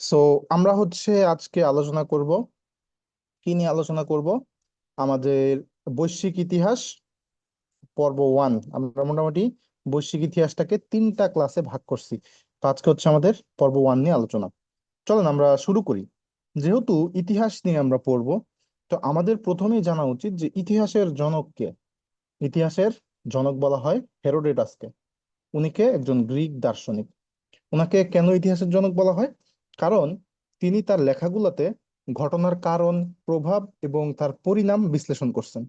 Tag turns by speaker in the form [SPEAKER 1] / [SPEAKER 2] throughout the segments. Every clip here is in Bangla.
[SPEAKER 1] সো আমরা আজকে আলোচনা করব, কি নিয়ে আলোচনা করব? আমাদের বৈশ্বিক ইতিহাস পর্ব 1। আমরা মোটামুটি বৈশ্বিক ইতিহাসটাকে 3টা ক্লাসে ভাগ করছি। তো আজকে আমাদের পর্ব 1 নিয়ে আলোচনা। চলেন আমরা শুরু করি। যেহেতু ইতিহাস নিয়ে আমরা পড়ব, তো আমাদের প্রথমেই জানা উচিত যে ইতিহাসের জনক কে। ইতিহাসের জনক বলা হয় হেরোডেটাসকে। উনিকে একজন গ্রিক দার্শনিক। ওনাকে কেন ইতিহাসের জনক বলা হয়? কারণ তিনি তার লেখাগুলোতে ঘটনার কারণ, প্রভাব এবং তার পরিণাম বিশ্লেষণ করছেন।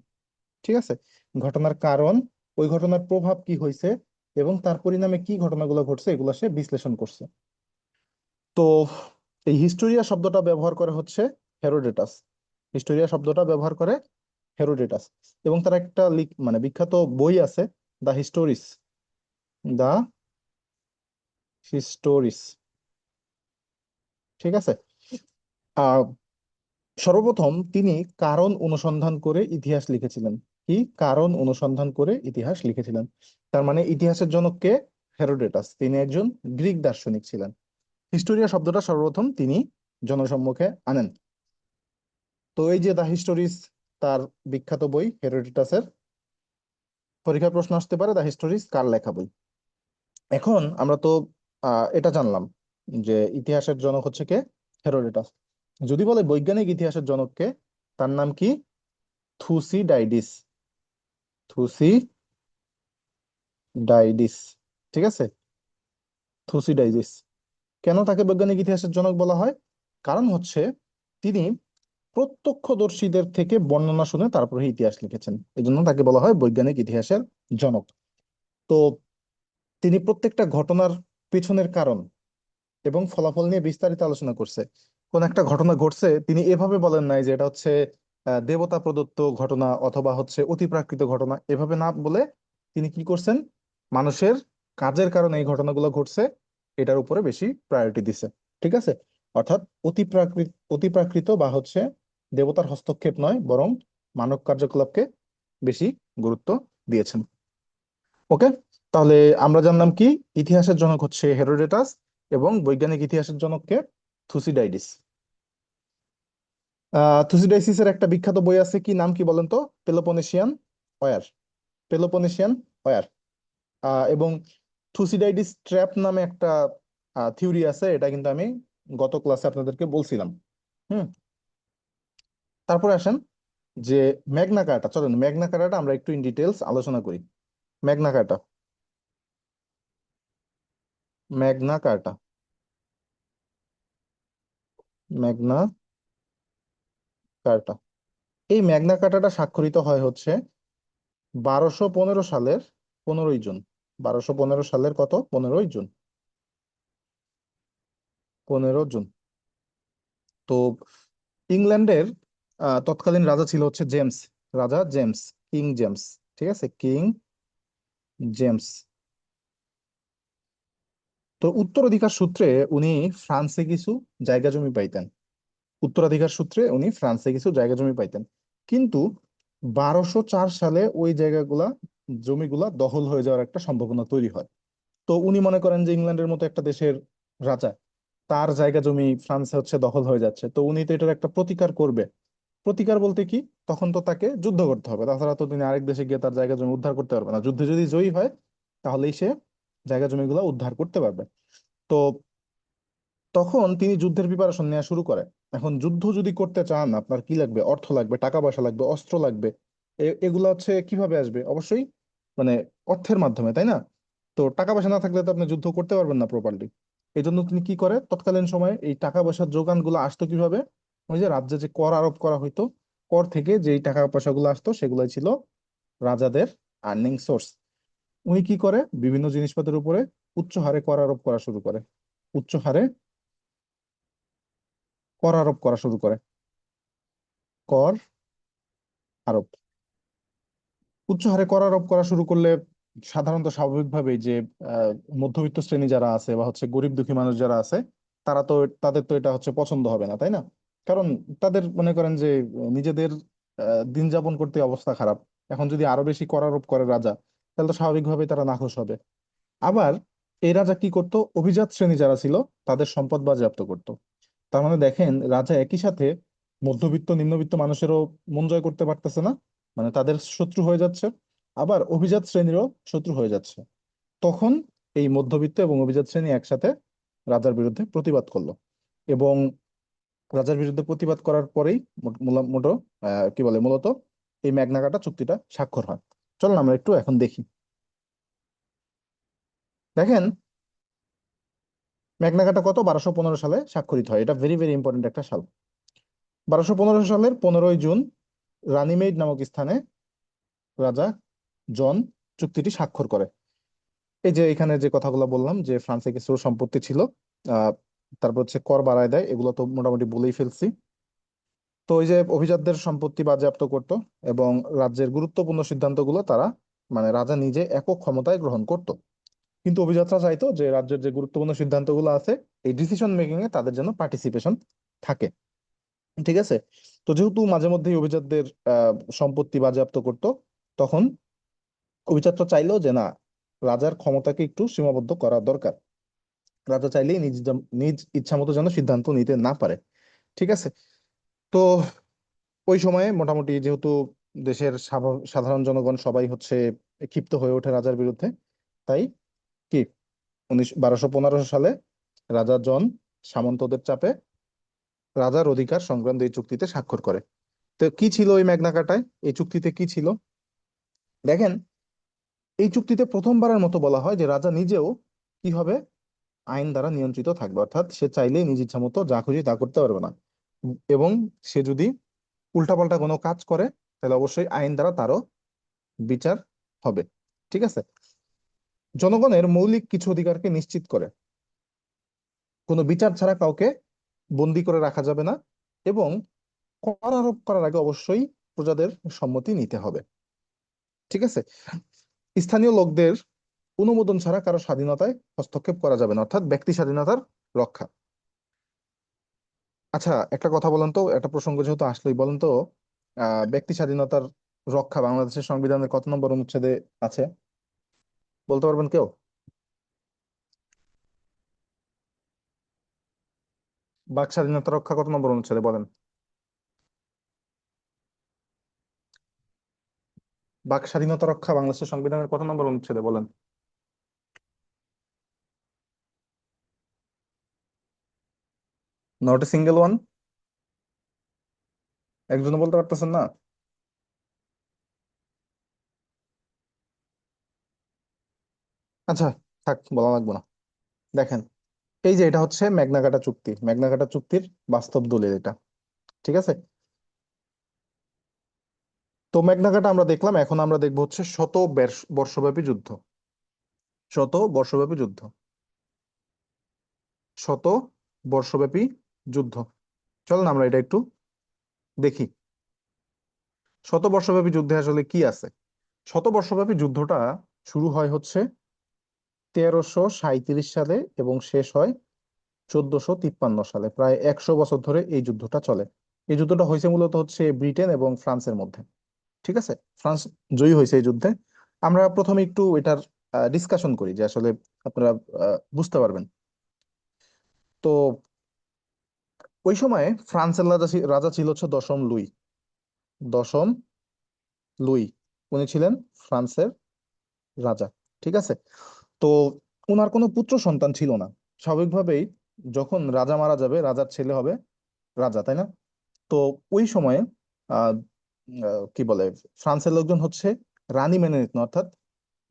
[SPEAKER 1] ঠিক আছে? ঘটনার কারণ, ওই ঘটনার প্রভাব কি হয়েছে এবং তার পরিণামে কি ঘটনাগুলো ঘটছে এগুলো সে বিশ্লেষণ করছে। তো এই হিস্টোরিয়া শব্দটা ব্যবহার করে হেরোডেটাস। হিস্টোরিয়া শব্দটা ব্যবহার করে হেরোডেটাস। এবং তার একটা মানে বিখ্যাত বই আছে, দ্য হিস্টোরিস। The Histories. ঠিক আছে? আহ সর্বপ্রথম তিনি কারণ অনুসন্ধান করে ইতিহাস লিখেছিলেন। কি কারণ অনুসন্ধান করে ইতিহাস লিখেছিলেন? তার মানে ইতিহাসের জনক কে? হেরোডেটাস। তিনি একজন গ্রিক দার্শনিক ছিলেন। হিস্টোরিয়া শব্দটা সর্বপ্রথম তিনি জনসম্মুখে আনেন। তো এই যে দা হিস্টোরিস, তার বিখ্যাত বই হেরোডেটাসের। পরীক্ষার প্রশ্ন আসতে পারে দা হিস্টোরিস কার লেখা বই। এখন আমরা তো এটা জানলাম যে ইতিহাসের জনক কে? হেরোডেটাস। যদি বলে বৈজ্ঞানিক ইতিহাসের জনক কে, তার নাম কি? থুসিডাইডিস। থুসিডাইডিস। ঠিক আছে? থুসিডাইডিস। কেন তাকে বৈজ্ঞানিক ইতিহাসের জনক বলা হয়? কারণ তিনি প্রত্যক্ষদর্শীদের থেকে বর্ণনা শুনে তারপরে ইতিহাস লিখেছেন, এই জন্য তাকে বলা হয় বৈজ্ঞানিক ইতিহাসের জনক। তো তিনি প্রত্যেকটা ঘটনার পেছনের কারণ এবং ফলাফল নিয়ে বিস্তারিত আলোচনা করছে। কোন একটা ঘটনা ঘটছে, তিনি এভাবে বলেন নাই যে এটা দেবতা প্রদত্ত ঘটনা অথবা অতিপ্রাকৃত ঘটনা, এভাবে না বলে তিনি কি করছেন? মানুষের কাজের কারণে এই ঘটনাগুলো ঘটছে, এটার উপরে বেশি প্রায়োরিটি দিছে। ঠিক আছে? অর্থাৎ অতিপ্রাকৃত বা দেবতার হস্তক্ষেপ নয়, বরং মানব কার্যকলাপকে বেশি গুরুত্ব দিয়েছেন। ওকে, তাহলে আমরা জানলাম কি ইতিহাসের জনক হেরোডেটাস এবং বৈজ্ঞানিক ইতিহাসের জনককে থুসিডাইডিস। থুসিডাইসিসের একটা বিখ্যাত বই আছে, কি নাম কি বলেন তো? Peloponnesian war. Peloponnesian war. এবং থুসিডাইডিস ট্র্যাপ নামে একটা থিওরি আছে, এটা কিন্তু আমি গত ক্লাসে আপনাদেরকে বলছিলাম। হুম। তারপরে আসেন যে ম্যাগনা কার্টা। চলেন ম্যাগনা কার্টাটা আমরা একটু ইন ডিটেলস আলোচনা করি। ম্যাগনা কার্টা। ম্যাগনা কার্টা। ম্যাগনা কার্টা। এই ম্যাগনা কার্টাটা স্বাক্ষরিত হয় 1215 সালের 15ই জুন। 1215 সালের কত? 15ই জুন। 15 জুন। তো ইংল্যান্ডের তৎকালীন রাজা ছিল জেমস। রাজা জেমস, কিং জেমস। ঠিক আছে? King James. তো উত্তরাধিকার সূত্রে উনি ফ্রান্সে কিছু জায়গা জমি পাইতেন। উত্তরাধিকার সূত্রে উনি ফ্রান্সে কিছু জায়গা জমি পাইতেন। কিন্তু 1204 সালে ওই জায়গাগুলা, জমিগুলা দখল হয়ে যাওয়ার একটা সম্ভাবনা তৈরি হয়। তো উনি মনে করেন যে ইংল্যান্ডের মতো একটা দেশের রাজা, তার জায়গা জমি ফ্রান্সে দখল হয়ে যাচ্ছে, তো উনি তো এটার একটা প্রতিকার করবে। প্রতিকার বলতে কি? তখন তো তাকে যুদ্ধ করতে হবে, তাছাড়া তো তিনি আরেক দেশে গিয়ে তার জায়গা জমি উদ্ধার করতে পারবে না। যুদ্ধে যদি জয়ী হয় তাহলেই সে জায়গা জমিগুলো উদ্ধার করতে পারবে। তো তখন তিনি যুদ্ধের প্রিপারেশন নেওয়া শুরু করে। এখন যুদ্ধ যদি করতে চান, আপনার কি লাগবে? অর্থ লাগবে, টাকা পয়সা লাগবে, অস্ত্র লাগবে। এগুলা কিভাবে আসবে? অবশ্যই মানে অর্থের মাধ্যমে, তাই না? তো টাকা পয়সা না থাকলে তো আপনি যুদ্ধ করতে পারবেন না প্রপারলি। এই জন্য তিনি কি করে, তৎকালীন সময়ে এই টাকা পয়সার যোগান গুলো আসতো কিভাবে? ওই যে রাজ্যে যে কর আরোপ করা হইতো, কর থেকে যেই টাকা পয়সাগুলো আসতো সেগুলাই ছিল রাজাদের আর্নিং সোর্স। উনি কি করে? বিভিন্ন জিনিসপত্রের উপরে উচ্চ হারে কর আরোপ করা শুরু করে। উচ্চ হারে কর আরোপ করা শুরু করে। কর আরোপ। উচ্চ হারে কর আরোপ করা শুরু করলে সাধারণত স্বাভাবিকভাবেই যে আহ, মধ্যবিত্ত শ্রেণী যারা আছে বা গরিব দুঃখী মানুষ যারা আছে, তারা তো, তাদের তো এটা পছন্দ হবে না, তাই না? কারণ তাদের মনে করেন যে নিজেদের দিন যাপন করতে অবস্থা খারাপ। এখন যদি আরো বেশি কর আরোপ করে রাজা, তাহলে তো স্বাভাবিকভাবেই তারা নাখোশ হবে। আবার এই রাজা কি করতো? অভিজাত শ্রেণী যারা ছিল তাদের সম্পদ বাজেয়াপ্ত করতো। তার মানে দেখেন, রাজা একই সাথে মধ্যবিত্ত নিম্নবিত্ত মানুষেরও মন জয় করতে পারতেছে না, মানে তাদের শত্রু হয়ে যাচ্ছে, আবার অভিজাত শ্রেণীরও শত্রু হয়ে যাচ্ছে। তখন এই মধ্যবিত্ত এবং অভিজাত শ্রেণী একসাথে রাজার বিরুদ্ধে প্রতিবাদ করলো, এবং রাজার বিরুদ্ধে প্রতিবাদ করার পরেই মোটো কি বলে মূলত এই ম্যাগনা কার্টা চুক্তিটা স্বাক্ষর হয়। চলুন আমরা একটু এখন দেখি। দেখেন, ম্যাগনা কার্টা কত 1215 সালে স্বাক্ষরিত হয়, এটা ভেরি ভেরি ইম্পর্টেন্ট একটা সাল। 1215 সালের 15ই জুন রানীমেড নামক স্থানে রাজা জন চুক্তিটি স্বাক্ষর করে। এই যে এখানে যে কথাগুলো বললাম, যে ফ্রান্সে কিছু সম্পত্তি ছিল, আহ তারপর হচ্ছে কর বাড়ায় দেয়, এগুলো তো মোটামুটি বলেই ফেলছি। তো ওই যে অভিজাতদের সম্পত্তি বাজেয়াপ্ত করত, এবং রাজ্যের গুরুত্বপূর্ণ সিদ্ধান্তগুলো তারা, মানে রাজা নিজে একক ক্ষমতায় গ্রহণ করত। কিন্তু অভিজাতরা চাইতো যে রাজ্যের যে গুরুত্বপূর্ণ সিদ্ধান্তগুলো আছে, এই ডিসিশন মেকিং এ তাদের যেন পার্টিসিপেশন থাকে। ঠিক আছে। তো যেহেতু মাঝে মধ্যেই অভিজাতদের সম্পত্তি বাজেয়াপ্ত করত, তখন অভিজাতরা চাইলো যে না, রাজার ক্ষমতাকে একটু সীমাবদ্ধ করা দরকার। রাজা চাইলেই নিজ ইচ্ছা মতো যেন সিদ্ধান্ত নিতে না পারে। ঠিক আছে। তো ওই সময়ে মোটামুটি যেহেতু দেশের সাধারণ জনগণ সবাই হচ্ছে ক্ষিপ্ত হয়ে ওঠে রাজার বিরুদ্ধে, তাই কি 1215 সালে রাজা জন সামন্তদের চাপে রাজার অধিকার সংক্রান্ত এই চুক্তিতে স্বাক্ষর করে। তো কি ছিল এই ম্যাগনা কার্টায়, এই চুক্তিতে কি ছিল? দেখেন, এই চুক্তিতে প্রথমবারের মতো বলা হয় যে রাজা নিজেও কি হবে, আইন দ্বারা নিয়ন্ত্রিত থাকবে, অর্থাৎ সে চাইলেই নিজ ইচ্ছা মতো যা খুশি তা করতে পারবে না। এবং সে যদি উল্টাপাল্টা কোনো কাজ করে, তাহলে অবশ্যই আইন দ্বারা তারও বিচার হবে। ঠিক আছে। জনগণের মৌলিক কিছু অধিকারকে নিশ্চিত করে, কোনো বিচার ছাড়া কাউকে বন্দি করে রাখা যাবে না, এবং কর আরোপ করার আগে অবশ্যই প্রজাদের সম্মতি নিতে হবে। ঠিক আছে। স্থানীয় লোকদের অনুমোদন ছাড়া কারো স্বাধীনতায় হস্তক্ষেপ করা যাবে না, অর্থাৎ ব্যক্তি স্বাধীনতার রক্ষা। আচ্ছা, একটা কথা বলেন তো, একটা প্রসঙ্গ যেহেতু আসলেই, বলেন তো ব্যক্তি স্বাধীনতার রক্ষা বাংলাদেশের সংবিধানের কত নম্বর অনুচ্ছেদে আছে, বলতে পারবেন কেউ? বাক স্বাধীনতা রক্ষা কত নম্বর অনুচ্ছেদে বলেন? বাক স্বাধীনতা রক্ষা বাংলাদেশের সংবিধানের কত নম্বর অনুচ্ছেদে বলেন? Not a single one. একজনও বলতে পারতেছেন না? আচ্ছা, থাক, বলা লাগবে না। দেখেন, এই যে এটা হচ্ছে ম্যাগনা কার্টা চুক্তি, ম্যাগনা কার্টা চুক্তির বাস্তব দলিল এটা। ঠিক আছে। তো ম্যাগনা কার্টা আমরা দেখলাম, এখন আমরা দেখবো হচ্ছে বর্ষব্যাপী যুদ্ধ। শত বর্ষব্যাপী যুদ্ধ। শত বর্ষব্যাপী যুদ্ধ। চলুন আমরা এটা একটু দেখি। শত বর্ষব্যাপী যুদ্ধে আসলে কি আছে। শত বর্ষব্যাপী যুদ্ধটা শুরু হয় হচ্ছে 1337 সালে এবং শেষ হয় 1453 সালে। প্রায় 100 বছর ধরে এই যুদ্ধটা চলে। এই যুদ্ধটা হয়েছে মূলত হচ্ছে ব্রিটেন এবং ফ্রান্সের মধ্যে। ঠিক আছে। ফ্রান্স জয়ী হয়েছে এই যুদ্ধে। আমরা প্রথমে একটু এটার ডিসকাশন করি, যে আসলে আপনারা বুঝতে পারবেন। তো ওই সময়ে ফ্রান্সের রাজা ছিল হচ্ছে দশম লুই। দশম লুই, উনি ছিলেন ফ্রান্সের রাজা। ঠিক আছে। তো ওনার কোনো পুত্র সন্তান ছিল না। স্বাভাবিকভাবেই যখন রাজা মারা যাবে, রাজার ছেলে হবে রাজা, তাই না? তো ওই সময়ে আহ কি বলে, ফ্রান্সের লোকজন হচ্ছে রানী মেনে নিত না, অর্থাৎ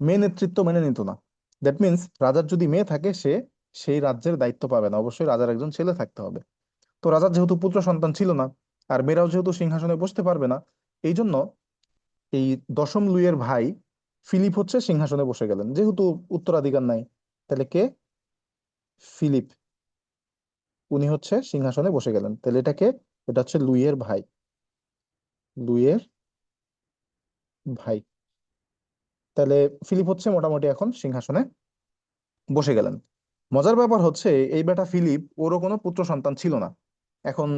[SPEAKER 1] মেয়ে নেতৃত্ব মেনে নিত না। দ্যাট মিন্স রাজার যদি মেয়ে থাকে, সে সেই রাজ্যের দায়িত্ব পাবে না, অবশ্যই রাজার একজন ছেলে থাকতে হবে। তো রাজার যেহেতু পুত্র সন্তান ছিল না, আর মেয়েরাও যেহেতু সিংহাসনে বসতে পারবে না, এই জন্য এই দশম লুইয়ের ভাই ফিলিপ হচ্ছে সিংহাসনে বসে গেলেন, যেহেতু উত্তরাধিকার নাই। তাহলে কে? ফিলিপ। উনি হচ্ছে সিংহাসনে বসে গেলেন, তাহলে এটাকে, এটা হচ্ছে লুইয়ের ভাই। লুইয়ের ভাই। তাহলে ফিলিপ হচ্ছে মোটামুটি এখন সিংহাসনে বসে গেলেন। মজার ব্যাপার হচ্ছে, এই বেটা ফিলিপ, ওরও কোনো পুত্র সন্তান ছিল না। এখন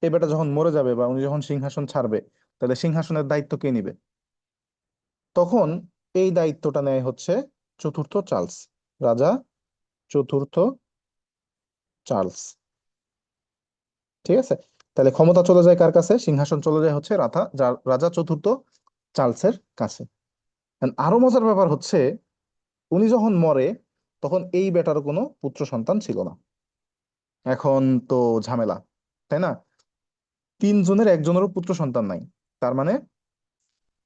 [SPEAKER 1] এই বেটা যখন মরে যাবে বা উনি যখন সিংহাসন ছাড়বে, তাহলে সিংহাসনের দায়িত্ব কে নিবে? তখন এই দায়িত্বটা নেয় হচ্ছে চতুর্থ চার্লস। রাজা চতুর্থ চার্লস। ঠিক আছে, তাহলে ক্ষমতা চলে যায় কার কাছে, সিংহাসন চলে যায় হচ্ছে রাজা চতুর্থ চার্লসের কাছে। And আরো মজার ব্যাপার হচ্ছে, উনি যখন মরে তখন এই বেটার কোনো পুত্র সন্তান ছিল না। এখন তো ঝামেলা, তাই না? তিনজনের একজনেরও পুত্র সন্তান নাই, তার মানে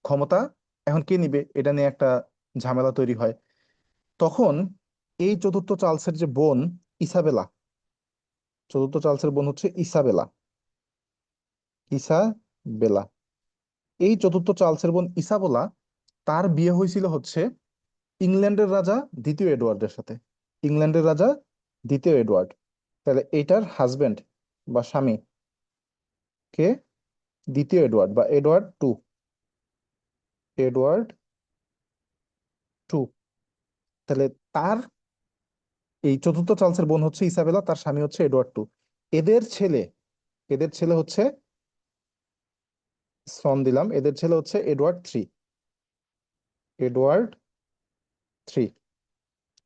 [SPEAKER 1] ক্ষমতা এখন কে নিবে এটা নিয়ে একটা ঝামেলা তৈরি হয়। তখন এই চতুর্থ চার্লসের যে বোন ইসাবেলা, চতুর্থ চার্লসের বোন হচ্ছে ইসাবেলা, ইসাবেলা, এই চতুর্থ চার্লসের বোন ইসাবেলা, তার বিয়ে হয়েছিল হচ্ছে ইংল্যান্ডের রাজা দ্বিতীয় এডওয়ার্ডের সাথে। ইংল্যান্ডের রাজা দ্বিতীয় এডওয়ার্ড, তাহলে এইটার হাজবেন্ড বা স্বামী কে, দ্বিতীয় এডওয়ার্ড বা এডওয়ার্ড 2। এডওয়ার্ড 2, তাহলে তার এই চতুর্থ চার্লসের বোন হচ্ছে ইসাবেলা, তার স্বামী হচ্ছে এডওয়ার্ড 2। এদের ছেলে, এদের ছেলে হচ্ছে, শ্রম দিলাম, এদের ছেলে হচ্ছে এডওয়ার্ড 3। এডওয়ার্ড 3।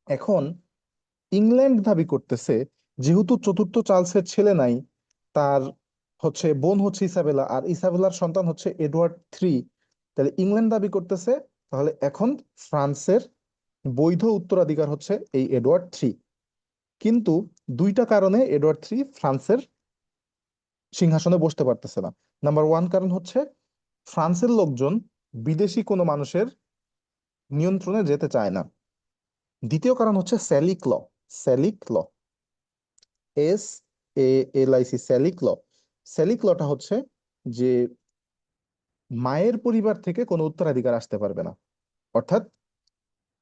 [SPEAKER 1] এখন ইংল্যান্ড দাবি করতেছে যেহেতু চতুর্থ চার্লসের ছেলে নাই, তার হচ্ছে বোন হচ্ছে ইসাবেলা, আর ইসাবেলার সন্তান হচ্ছে এডওয়ার্ড 3, তাহলে ইংল্যান্ড দাবি করতেছে তাহলে এখন ফ্রান্সের বৈধ উত্তরাধিকার হচ্ছে এই এডওয়ার্ড 3। কিন্তু দুইটা কারণে এডওয়ার্ড 3 ফ্রান্সের সিংহাসনে বসতে পারতেছে না। নাম্বার ওয়ান কারণ হচ্ছে ফ্রান্সের লোকজন বিদেশি কোনো মানুষের নিয়ন্ত্রণে যেতে চায় না। দ্বিতীয় কারণ হচ্ছে স্যালিক ল। স্যালিক ল, SALIC, স্যালিক ল। স্যালিক লটা হচ্ছে যে মায়ের পরিবার থেকে কোনো উত্তরাধিকার আসতে পারবে না, অর্থাৎ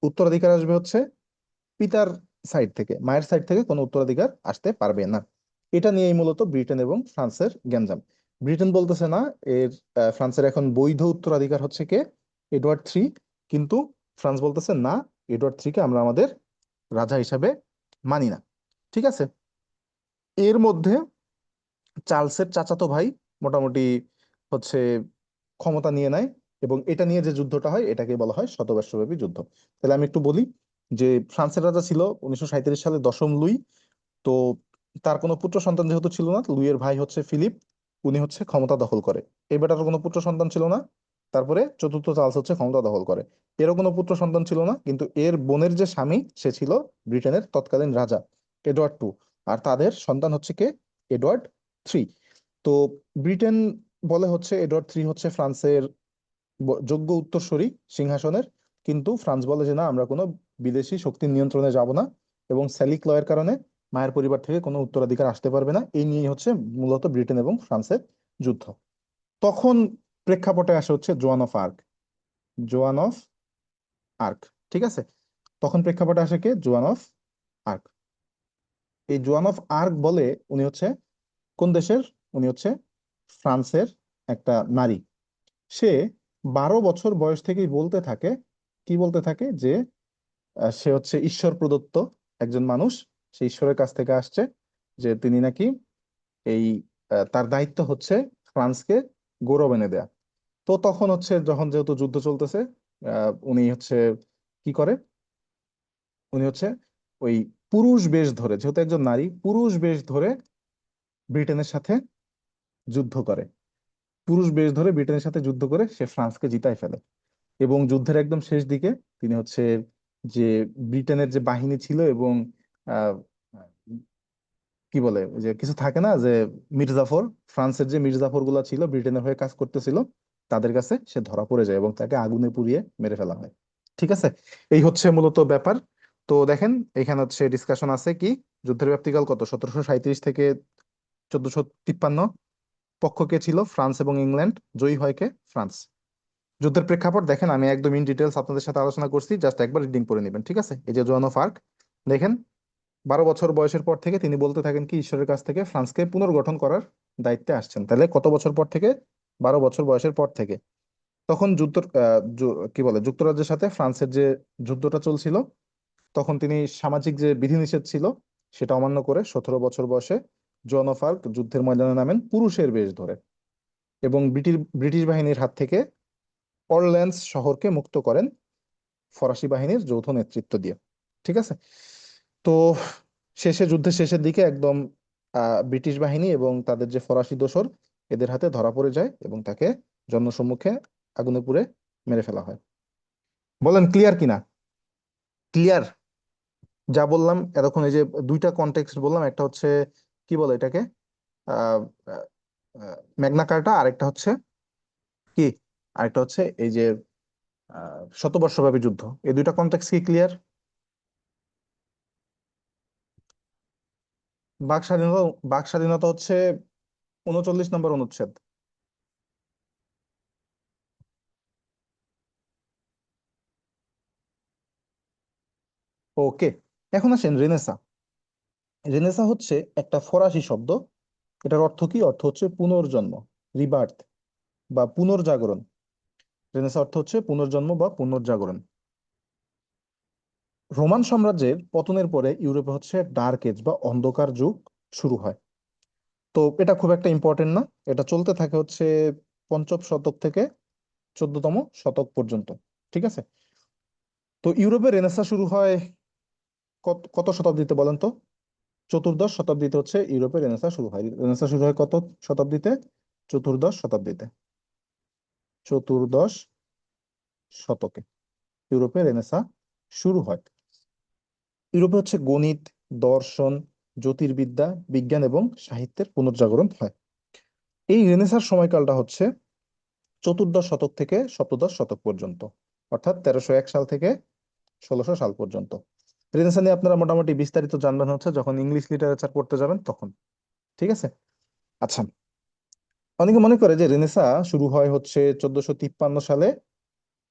[SPEAKER 1] উত্তরাধিকার আসবে হচ্ছে পিতার সাইড থেকে, মায়ের সাইড থেকে কোনো উত্তরাধিকার আসতে পারবে না। এটা নিয়েই মূলত ব্রিটেন এবং ফ্রান্সের গ্যাঞ্জাম। ব্রিটেন বলতেছে না, এর ফ্রান্সের এখন বৈধ উত্তরাধিকার হচ্ছে কে, এডওয়ার্ড 3। কিন্তু ফ্রান্স বলতেছে না, এডওয়ার্ড 3 কে আমরা আমাদের রাজা হিসাবে মানি না। ঠিক আছে, এর মধ্যে চার্লসের চাচাতো ভাই মোটামুটি হচ্ছে ক্ষমতা নিয়ে নেয়, এবং এটা নিয়ে যে যুদ্ধটা হয় এটাকে বলা হয় শতবর্ষব্যাপী যুদ্ধ। তাহলে আমি একটু বলি যে ফ্রান্সের রাজা ছিল 1937 সালে দশম লুই। তো তার কোনো পুত্র সন্তান যেহেতু ছিল না, লুইয়ের ভাই হচ্ছে ফিলিপ, উনি হচ্ছে ক্ষমতা দখল করে। এই বেটার কোনো পুত্র সন্তান ছিল না, তারপরে চতুর্থ চার্লস হচ্ছে ক্ষমতা দখল করে। এরও কোনো পুত্র সন্তান ছিল না, কিন্তু এর বোনের যে স্বামী সে ছিল ব্রিটেনের তৎকালীন রাজা এডওয়ার্ড 2, আর তাদের সন্তান হচ্ছে কে, এডওয়ার্ড 3। তো ব্রিটেন বলে হচ্ছে এডওয়ার্ড 3 হচ্ছে ফ্রান্সের যোগ্য উত্তরসূরি সিংহাসনের, কিন্তু ফ্রান্স বলে যে না, আমরা কোনো বিদেশি শক্তির নিয়ন্ত্রণে যাব না, এবং স্যালিক লয়ের কারণে মায়ের পরিবার থেকে কোনো উত্তরাধিকার আসতে পারবে না। এই নিয়ে হচ্ছে মূলত ব্রিটেন এবং ফ্রান্সের যুদ্ধ। তখন প্রেক্ষাপটে আসে হচ্ছে জোয়ান অফ আর্ক। জোয়ান অফ আর্ক, ঠিক আছে, তখন প্রেক্ষাপটে আসে কে, জোয়ান অফ আর্ক। এই জোয়ান অফ আর্ক বলে, উনি হচ্ছে কোন দেশের, উনি হচ্ছে ফ্রান্সের একটা নারী। সে 12 বছর বয়স থেকেই বলতে থাকে, কি বলতে থাকে, যে সে হচ্ছে ঈশ্বর প্রদত্ত একজন মানুষ, সে ঈশ্বরের কাছ থেকে আসছে, যে তিনি নাকি এই তার দায়িত্ব হচ্ছে ফ্রান্সকে গৌরব এনে দেয়া। তো তখন হচ্ছে যখন যেহেতু যুদ্ধ চলতেছে, উনি হচ্ছে কি করে, উনি হচ্ছে ওই পুরুষ বেশ ধরে, যেহেতু একজন নারী, পুরুষ বেশ ধরে ব্রিটেনের সাথে যুদ্ধ করে। পুরুষ বেশ ধরে ব্রিটেনের সাথে যুদ্ধ করে সে ফ্রান্সকে জিতায় ফেলে। এবং যুদ্ধের একদম শেষ দিকে তিনি হচ্ছে যে ব্রিটেনের যে বাহিনী ছিল, এবং আহ, কি বলে ওই যে কিছু থাকে না যে মির্জাফর, ফ্রান্সের যে মির্জাফর গুলা ছিল ব্রিটেনের হয়ে কাজ করতেছিল, তাদের কাছে সে ধরা পড়ে যায় এবং তাকে আগুনে পুড়িয়ে মেরে ফেলা হয়। ঠিক আছে, এই হচ্ছে মূলত ব্যাপার। তো দেখেন, এখানে হচ্ছে ডিসকাশন আছে কি, যুদ্ধের ব্যাপ্তিকাল কত, 1737 থেকে 1453। পক্ষ কে ছিল, ফ্রান্স এবং ইংল্যান্ড। জয়ী হয় কে, ফ্রান্স। যুদ্ধের প্রেক্ষাপট দেখেন, আমি একদম ইন ডিটেলস আপনাদের সাথে আলোচনা করছি, জাস্ট একবার রিডিং করে নেবেন। ঠিক আছে, এই যে জোয়ান অফ আর্ক, দেখেন 12 বছর বয়সের পর থেকে তিনি বলতে থাকেন কি ঈশ্বরের কাছ থেকে ফ্রান্সকে পুনর্গঠন করার দায়িত্বে আসছেন। তাহলে কত বছর পর থেকে, 12 বছর বয়সের পর থেকে। তখন কি বলে যুক্তরাজ্যের সাথে ফ্রান্সের যে যুদ্ধটা চলছিল, তখন তিনি সামাজিক যে বিধিনিষেধ ছিল সেটা অমান্য করে 17 বছর বয়সে জোয়ান অফ আর্ক যুদ্ধের ময়দানে নামেন পুরুষের বেশ ধরে, এবং ব্রিটিশ ব্রিটিশ বাহিনীর হাত থেকে অরল্যান্স শহরকে মুক্ত করেন ফরাসি বাহিনীর যৌথ নেতৃত্ব দিয়ে। ঠিক আছে, তো শেষে, যুদ্ধের শেষের দিকে একদম ব্রিটিশ বাহিনী এবং তাদের যে ফরাসি দোসর এদের হাতে ধরা পড়ে যায় এবং তাকে জনসম্মুখে আগুনে পুড়ে মেরে ফেলা হয়। বলেন ক্লিয়ার কিনা? ক্লিয়ার? যা বললাম এতক্ষণ, এই যে দুইটা কনটেক্সট বললাম, একটা হচ্ছে কি বলে এটাকে, আহ ম্যাগনা কার্টা, আরেকটা হচ্ছে কি, আরেকটা হচ্ছে এই যে শতবর্ষব্যাপী যুদ্ধ। এই দুইটা কনটেক্সট কি ক্লিয়ার? বাক স্বাধীনতা, বাক স্বাধীনতা হচ্ছে 39 নম্বর অনুচ্ছেদ। ওকে, এখন আসেন রেনেসা। রেনেসা হচ্ছে একটা ফরাসি শব্দ। এটার অর্থ কি? অর্থ হচ্ছে পুনর্জন্ম, রিবার্থ বা পুনর্জাগরণ। রেনেসা অর্থ হচ্ছে পুনর্জন্ম বা পুনর্জাগরণ। রোমান সাম্রাজ্যের পতনের পরে ইউরোপে হচ্ছে ডার্ক এজ বা অন্ধকার যুগ শুরু হয়। তো এটা খুব একটা ইম্পর্টেন্ট না। এটা চলতে থাকে হচ্ছে পঞ্চম শতক থেকে 14তম শতক পর্যন্ত। ঠিক আছে? তো ইউরোপে রেনেসা শুরু হয় কত কত শতাব্দীতে বলেন তো? চতুর্দশ শতাব্দীতে হচ্ছে ইউরোপে রেনেসা শুরু হয়। রেনেসা শুরু হয় কত শতাব্দীতে? চতুর্দশ শতাব্দীতে। চতুর্দশ শতকে ইউরোপে রেনেসা শুরু হয়। ইউরোপে হচ্ছে গণিত, দর্শন, জ্যোতির্বিদ্যা, বিজ্ঞান এবং সাহিত্যের পুনর্জাগরণ হয়। এই রেনেসার সময়কালটা হচ্ছে চতুর্দশ শতক থেকে সপ্তদশ শতক পর্যন্ত, অর্থাৎ 1301 সাল থেকে 1600 সাল পর্যন্ত। রেনেসা নিয়ে আপনারা মোটামুটি বিস্তারিত জানবেন হচ্ছে যখন ইংলিশ লিটারেচার পড়তে যাবেন তখন। ঠিক আছে? আচ্ছা, অনেকে মনে করে যে রেনেসা শুরু হয় হচ্ছে 1453 সালে।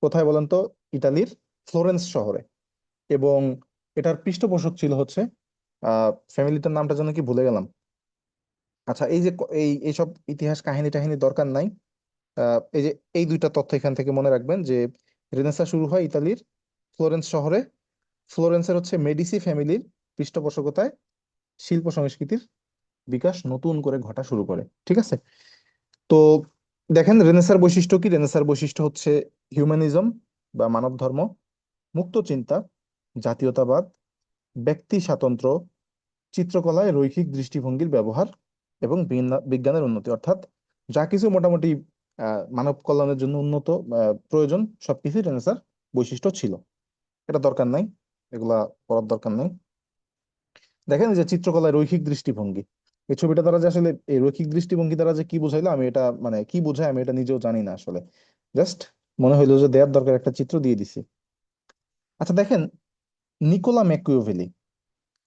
[SPEAKER 1] কোথায় বলেন তো? ইতালির ফ্লোরেন্স শহরে। এবং এটার পৃষ্ঠপোষক ছিল হচ্ছে ফ্যামিলিটার নামটা যেন কি ভুলে গেলাম। আচ্ছা, এই যে এইসব ইতিহাস কাহিনী টাহিনী দরকার নাই। এই যে এই দুইটা তথ্য এখান থেকে মনে রাখবেন যে রেনেসা শুরু হয় ইতালির ফ্লোরেন্স শহরে। ফ্লোরেন্সের হচ্ছে মেডিসি ফ্যামিলির পৃষ্ঠপোষকতায় শিল্প সংস্কৃতির বিকাশ নতুন করে ঘটা শুরু করে। ঠিক আছে? তো দেখেন রেনেসার বৈশিষ্ট্য কি। রেনেসার বৈশিষ্ট্য হচ্ছে হিউম্যানিজম বা মানব ধর্ম, মুক্ত চিন্তা, জাতীয়তাবাদ, ব্যক্তি স্বাতন্ত্র্য, চিত্রকলায় রৈখিক দৃষ্টিভঙ্গির ব্যবহার এবং বিজ্ঞানের উন্নতি। অর্থাৎ যা কিছু মোটামুটি মানব কল্যাণের জন্য উন্নত প্রয়োজন, সবকিছুই রেনেসার বৈশিষ্ট্য ছিল। এটা দরকার নাই, এগুলা পড়ার দরকার নাই। দেখেন এই যে চিত্রকলায় রৈখিক দৃষ্টিভঙ্গি, এই ছবিটা দ্বারা যে আসলে এই রৈখিক দৃষ্টিভঙ্গি দ্বারা যে কি বোঝাইলো, আমি এটা মানে কি বোঝায় আমি এটা নিজেও জানি না আসলে। জাস্ট মনে হইলো যে দেয়ার দরকার, একটা চিত্র দিয়ে দিছি। আচ্ছা দেখেন, নিকোলা ম্যাকিয়াভেলি,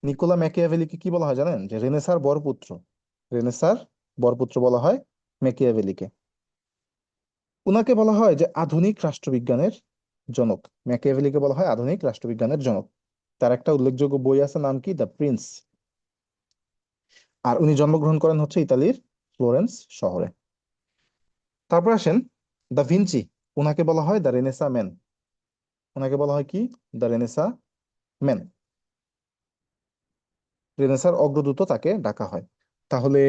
[SPEAKER 1] নিকোলা ম্যাকিয়াভেলিকে কি বলা হয় জানেন? যে রেনেসার বরপুত্র। রেনেসার বরপুত্র বলা হয় ম্যাকিয়াভেলিকে। উনাকে বলা হয় যে আধুনিক রাষ্ট্রবিজ্ঞানের জনক। ম্যাকিয়াভেলিকে বলা হয় আধুনিক রাষ্ট্রবিজ্ঞানের জনক। তার একটা উল্লেখযোগ্য বই আছে, নাম কি? The Prince. আর উনি জন্মগ্রহণ করেন হচ্ছে ইতালির ফ্লোরেন্স শহরে। তারপর আসেন দা ভিঞ্চি। উনাকে বলা হয় দ্য রেনেসা ম্যান। ওনাকে বলা হয় কি? The renaissance man. রেনেসার অগ্রদূত তাকে ডাকা হয়। তাহলে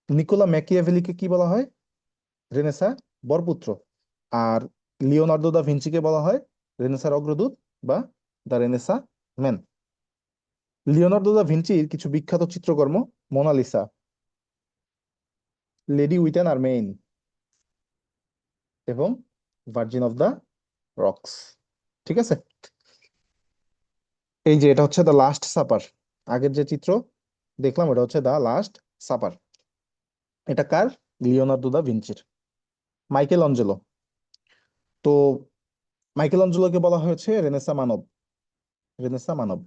[SPEAKER 1] নিকোলা ম্যাকিয়াভেলিকে কি বলা হয়? রেনেসা বরপুত্র। আর লিওনার্দো দা ভিঞ্চিকে বলা হয় রেনেসার অগ্রদূত বা the renaissance man. Leonardo da ভিঞ্চির কিছু বিখ্যাত চিত্রকর্ম: Mona Lisa, lady with an ermine এবং ভার্জিন অফ দ্য রক্স। ঠিক আছে? এই যে এটা হচ্ছে দ্য লাস্ট সাপার। আগের যে চিত্র দেখলাম এটা হচ্ছে দ্য লাস্ট সাপার। এটা কার? লিওনার্দো দা ভিঞ্চির। মাইকেল অঞ্জেলো। তো মাইকেল অঞ্জেলোকে বলা হয়েছে রেনেসা মানব। রেনেসা মানব।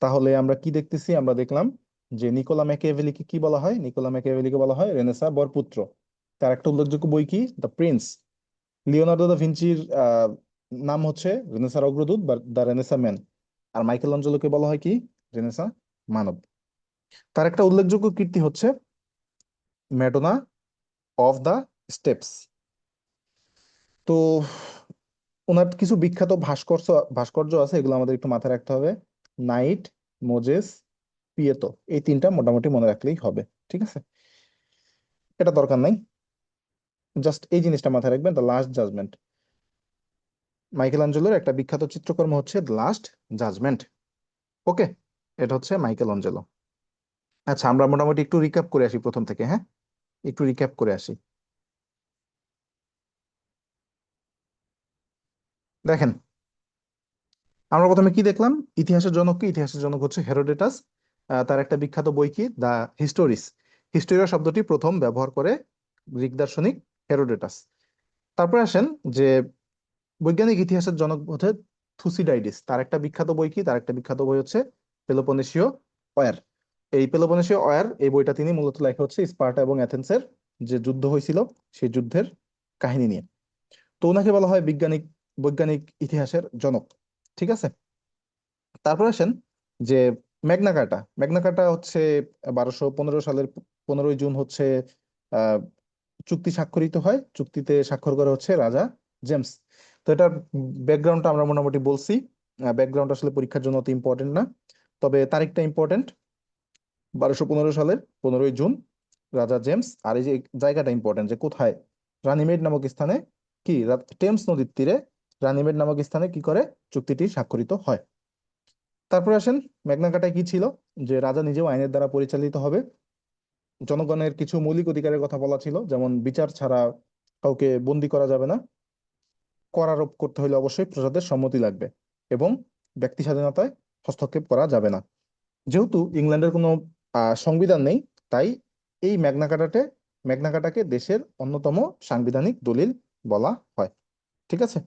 [SPEAKER 1] তাহলে আমরা কি দেখতেছি? আমরা দেখলাম যে নিকোলা ম্যাকিয়াভেলিকে কি বলা হয়? নিকোলা ম্যাকিয়াভেলিকে বলা হয় রেনেসা বরপুত্র। তার একটা উল্লেখযোগ্য বই কি? The prince. লিওনার্দো দা ভিঞ্চির নাম হচ্ছে রেনেসার অগ্রদূত বা দ্য রেনেসা ম্যান। আর মাইকেল অঞ্জেলোকে বলা হয় কি? রেনেসা মানব। তার একটা উল্লেখযোগ্য কীর্তি হচ্ছে ম্যাডোনা অফ দ্য স্টেপস। তো ওনার কিছু বিখ্যাত ভাস্কর্য ভাস্কর্য আছে, এগুলো আমাদের একটু মাথায় রাখতে হবে। নাইট, মোজেস, পিয়েতো, এই তিনটা মোটামুটি মনে রাখলেই হবে। ঠিক আছে? এটা দরকার নাই, জাস্ট এই জিনিসটা মাথায় রাখবেন, দ্য লাস্ট জাজমেন্ট। মাইকেল অঞ্জেলোর একটা বিখ্যাত চিত্রকর্ম হচ্ছে দ্য লাস্ট জাজমেন্ট। ওকে, এটা হচ্ছে মাইকেল অঞ্জেলো। আচ্ছা, আমরা মোটামুটি একটু রিক্যাপ করে আসি প্রথম থেকে, হ্যাঁ, একটু রিক্যাপ করে আসি। দেখেন, আমরা প্রথমে কি দেখলাম? ইতিহাসের জনক কি? ইতিহাসের জনক হচ্ছে হেরোডেটাস। তার একটা বিখ্যাত বই কি, দ্য হিস্টোরিস। হিস্টোরিয়া শব্দটি প্রথম ব্যবহার করে গ্রিক দার্শনিক হেরোডেটাস। তারপরে আসেন যে বৈজ্ঞানিক ইতিহাসের জনক হচ্ছে থুসিডাইডিস। তার একটা বিখ্যাত বই কি? তার একটা বিখ্যাত বই হচ্ছে পেলোপনেশীয় ওয়ার। এই পেলোপনেশীয় ওয়ার, এই বইটা তিনি মূলত লেখা হচ্ছে স্পার্টা এবং অ্যাথেন্সের যে যুদ্ধ হয়েছিল সেই যুদ্ধের কাহিনী নিয়ে। তো ওনাকে বলা হয় বৈজ্ঞানিক ইতিহাসের জনক। ঠিক আছে। তারপর আসেন যে ম্যাগনা কার্টা হচ্ছে 1215 সালের 15ই জুন হচ্ছে আহ চুক্তি স্বাক্ষরিত হয়। চুক্তিতে স্বাক্ষর করে হচ্ছে রাজা জেমস। তো এটার ব্যাকগ্রাউন্ডটা আমরা মোটামুটি বলছি। ব্যাকগ্রাউন্ড আসলে পরীক্ষার জন্য অত ইম্পর্টেন্ট না, তবে তারিখটা ইম্পর্টেন্ট। 1215 সালের 15ই জুন রাজা জেমস। আর এই যে জায়গাটা ইম্পর্টেন্ট, যে কোথায়, রানীমেড নামক স্থানে, কি টেমস নদীর তীরে রানীমেড নামক স্থানে কি করে চুক্তিটি স্বাক্ষরিত হয়। তারপরে আসেন, ম্যাগনা কার্টায় কি ছিল? যে রাজা নিজেও আইনের দ্বারা পরিচালিত হবে। জনগণের কিছু মৌলিক অধিকারের কথা বলা ছিল, যেমন বিচার ছাড়া কাউকে বন্দি করা যাবে না, কর আরোপ করতে হলে অবশ্যই প্রজাদের সম্মতি লাগবে, এবং ব্যক্তি স্বাধীনতায় হস্তক্ষেপ করা যাবে না। যেহেতু ইংল্যান্ডের কোনো সংবিধান নেই, তাই এই ম্যাগনা কার্টাকে দেশের অন্যতম সাংবিধানিক দলিল বলা হয়। ঠিক আছে।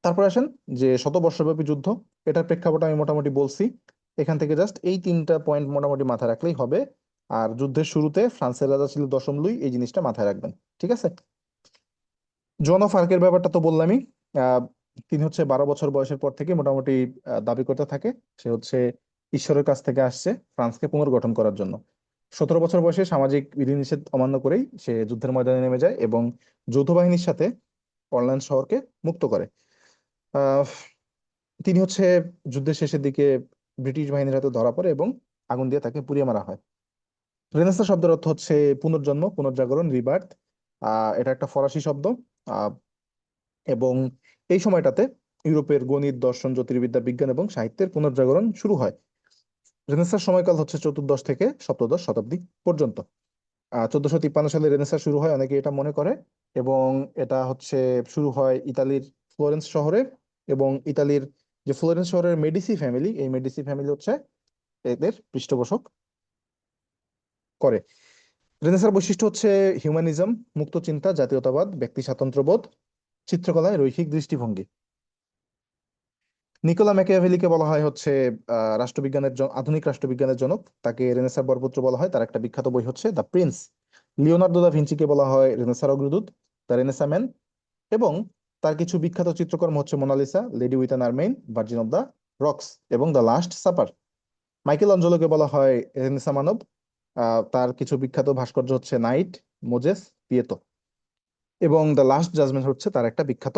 [SPEAKER 1] তারপর আসেন যে শতবর্ষব্যাপী যুদ্ধ, এটার প্রেক্ষাপট আমি মোটামুটি বলছি। এখান থেকে জাস্ট এই তিনটা পয়েন্ট মোটামুটি মাথায় রাখলেই হবে। আর যুদ্ধের শুরুতে ফ্রান্সের রাজা ছিল 10ম লুই, এই জিনিসটা মাথায় রাখবেন। ঠিক আছে। জন অফ আর্কের ব্যাপারটা তো বললামই। আহ, তিনি হচ্ছে 12 বছর বয়সের পর থেকে মোটামুটি দাবি করতে থাকে সে হচ্ছে ঈশ্বরের কাছ থেকে আসছে ফ্রান্সকে পুনর্গঠন করার জন্য। 17 বছর বয়সে সামাজিক বিধিনিষেধ অমান্য করেই সে যুদ্ধের ময়দানে নেমে যায় এবং যৌথ বাহিনীর সাথে অরল্যান্স শহরকে মুক্ত করে। আহ, তিনি হচ্ছে যুদ্ধের শেষের দিকে ব্রিটিশ বাহিনীর হাতে ধরা পড়ে এবং আগুন দিয়ে তাকে পুড়িয়ে মারা হয়। রেনেসাঁ শব্দের অর্থ হচ্ছে পুনর্জন্ম, পুনর্জাগরণ, রিবার্থ। এটা একটা ফরাসি শব্দ। আহ, এবং এই সময়টাতে ইউরোপের গণিত, দর্শন, জ্যোতির্বিদ্যা, বিজ্ঞান এবং সাহিত্যের পুনর্জাগরণ শুরু হয়। রেনেসাঁর সময়কাল হচ্ছে 14শ থেকে 17শ শতাব্দী পর্যন্ত। 1453 সালে রেনেসাঁ শুরু হয়, অনেকে এটা মনে করে। এবং এটা হচ্ছে শুরু হয় ইতালির ফ্লোরেন্স শহরে। এবং ইতালির যে ফ্লোরেন্স শহরের মেডিসি ফ্যামিলি, এই মেডিসি ফ্যামিলি হচ্ছে এদের পৃষ্ঠপোষক করে। রেনেসাঁর বৈশিষ্ট্য হচ্ছে হিউম্যানিজম, মুক্ত চিন্তা, জাতীয়তাবাদ, ব্যক্তি স্বাতন্ত্র্যবোধ, চিত্রকলায় রৈখিক দৃষ্টিভঙ্গি। নিকোলা ম্যাকিয়াভেলিকে বলা হয় হচ্ছে আধুনিক রাষ্ট্রবিজ্ঞানের জনক। তাকে রেনেসাঁ বরপুত্র বলা হয়। তার একটা বিখ্যাত বই হচ্ছে দ্য প্রিন্স। লিওনার্দো দা ভিঞ্চিকে বলা হয় রেনেসাঁর অগ্রদূত, দ্য রেনেসাঁ ম্যান। এবং তার কিছু বিখ্যাত চিত্রকর্ম হচ্ছে Mona Lisa, lady with an ermine, virgin of the rocks এবং দ্য লাস্ট সাপার। মাইকেল অঞ্জলোকে বলা হয় রেনেসাঁ মানব। তার কিছু বিখ্যাত ভাস্কর্য হচ্ছে নাইট, মোজেস, পিয়েতো এবং দ্য লাস্ট জাজমেন্ট হচ্ছে তার একটা বিখ্যাত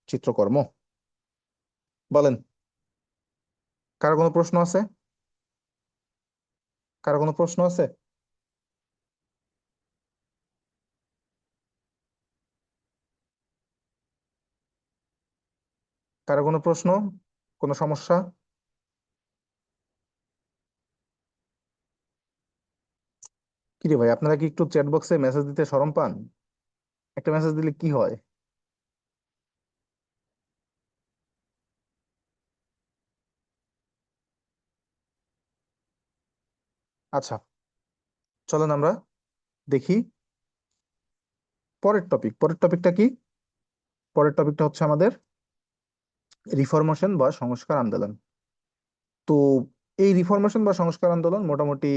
[SPEAKER 1] চিত্রকর্ম। বলেন, কারো কোনো প্রশ্ন আছে? কারো কোনো প্রশ্ন আছে? কারো কোনো প্রশ্ন, কোনো সমস্যা? কি রে ভাই, আপনারা কি একটু চ্যাট বক্সে মেসেজ দিতে শরম পান? একটা মেসেজ দিলে কি হয়? আচ্ছা, চলেন আমরা দেখি পরের টপিকটা কি। পরের টপিকটা হচ্ছে আমাদের রিফরমেশন বা সংস্কার আন্দোলন। তো এই রিফরমেশন বা সংস্কার আন্দোলন মোটামুটি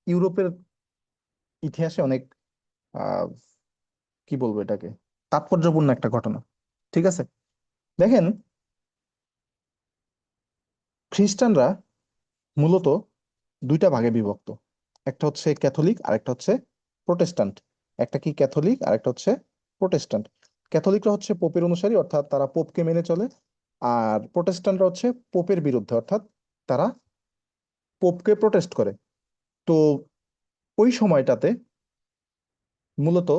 [SPEAKER 1] ইউরোপের ইতিহাসে অনেক আহ কি বলবো এটাকে, তাৎপর্যপূর্ণ একটা ঘটনা। ঠিক আছে। দেখেন, খ্রিস্টানরা মূলত দুইটা ভাগে বিভক্ত। একটা হচ্ছে ক্যাথলিক আর একটা হচ্ছে প্রোটেস্ট্যান্ট। একটা কি ক্যাথলিক আর একটা হচ্ছে প্রোটেস্ট্যান্ট। ক্যাথলিকরা হচ্ছে পোপের অনুসারী, অর্থাৎ তারা পোপকে মেনে চলে। আর প্রোটেস্ট্যান্টরা হচ্ছে পোপের বিরুদ্ধে, অর্থাৎ তারা পোপকে প্রোটেস্ট করে। তো ওই সময়টাতে মূলত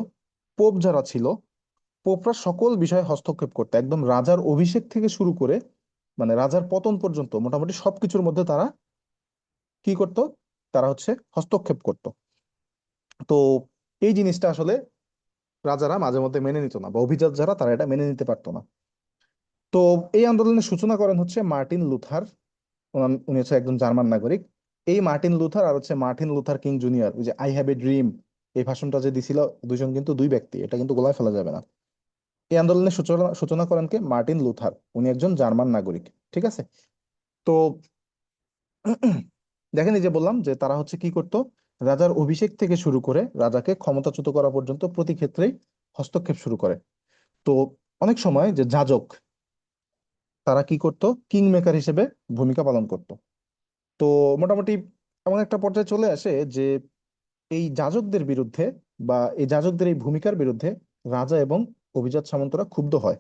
[SPEAKER 1] পোপ যারা ছিল, পোপরা সকল বিষয়ে হস্তক্ষেপ করতে, একদম রাজার অভিষেক থেকে শুরু করে মানে রাজার পতন পর্যন্ত মোটামুটি সবকিছুর মধ্যে তারা কি করত, তারা হচ্ছে হস্তক্ষেপ করত। তো এই জিনিসটা আসলে রাজারা মাঝে মধ্যে মেনে নিত না, বা অভিজাত যারা তারা এটা মেনে নিতে পারতো না। তো এই আন্দোলনের সূচনা করেন হচ্ছে মার্টিন লুথার। উনি হচ্ছে একজন জার্মান নাগরিক। এই মার্টিন লুথার আর হচ্ছে মার্টিন লুথার কিং জুনিয়র, ওই যে আই হ্যাভ এ ড্রিম, এই ভাষণটা যে দিছিল, দুইজন কিন্তু দুই ব্যক্তি, এটা কিন্তু গোলায় ফেলা যাবে না। এই আন্দোলনের সূচনা সূচনা করেন কে? Martin Luther. উনি একজন জার্মান নাগরিক। ঠিক আছে। তো দেখেন, এই যে বললাম যে তারা হচ্ছে কি করতো, রাজার অভিষেক থেকে শুরু করে রাজাকে ক্ষমতাচ্যুত করা পর্যন্ত প্রতি ক্ষেত্রেই হস্তক্ষেপ শুরু করে। তো অনেক সময় যে যাজক, তারা কি করতো, কিং মেকার হিসেবে ভূমিকা পালন করতো। তো মোটামুটি এমন একটা পর্যায়ে চলে আসে যে এই যাজকদের বিরুদ্ধে, বা এই যাজকদের এই ভূমিকার বিরুদ্ধে রাজা এবং অভিজাত সামন্তরা ক্ষুব্ধ হয়।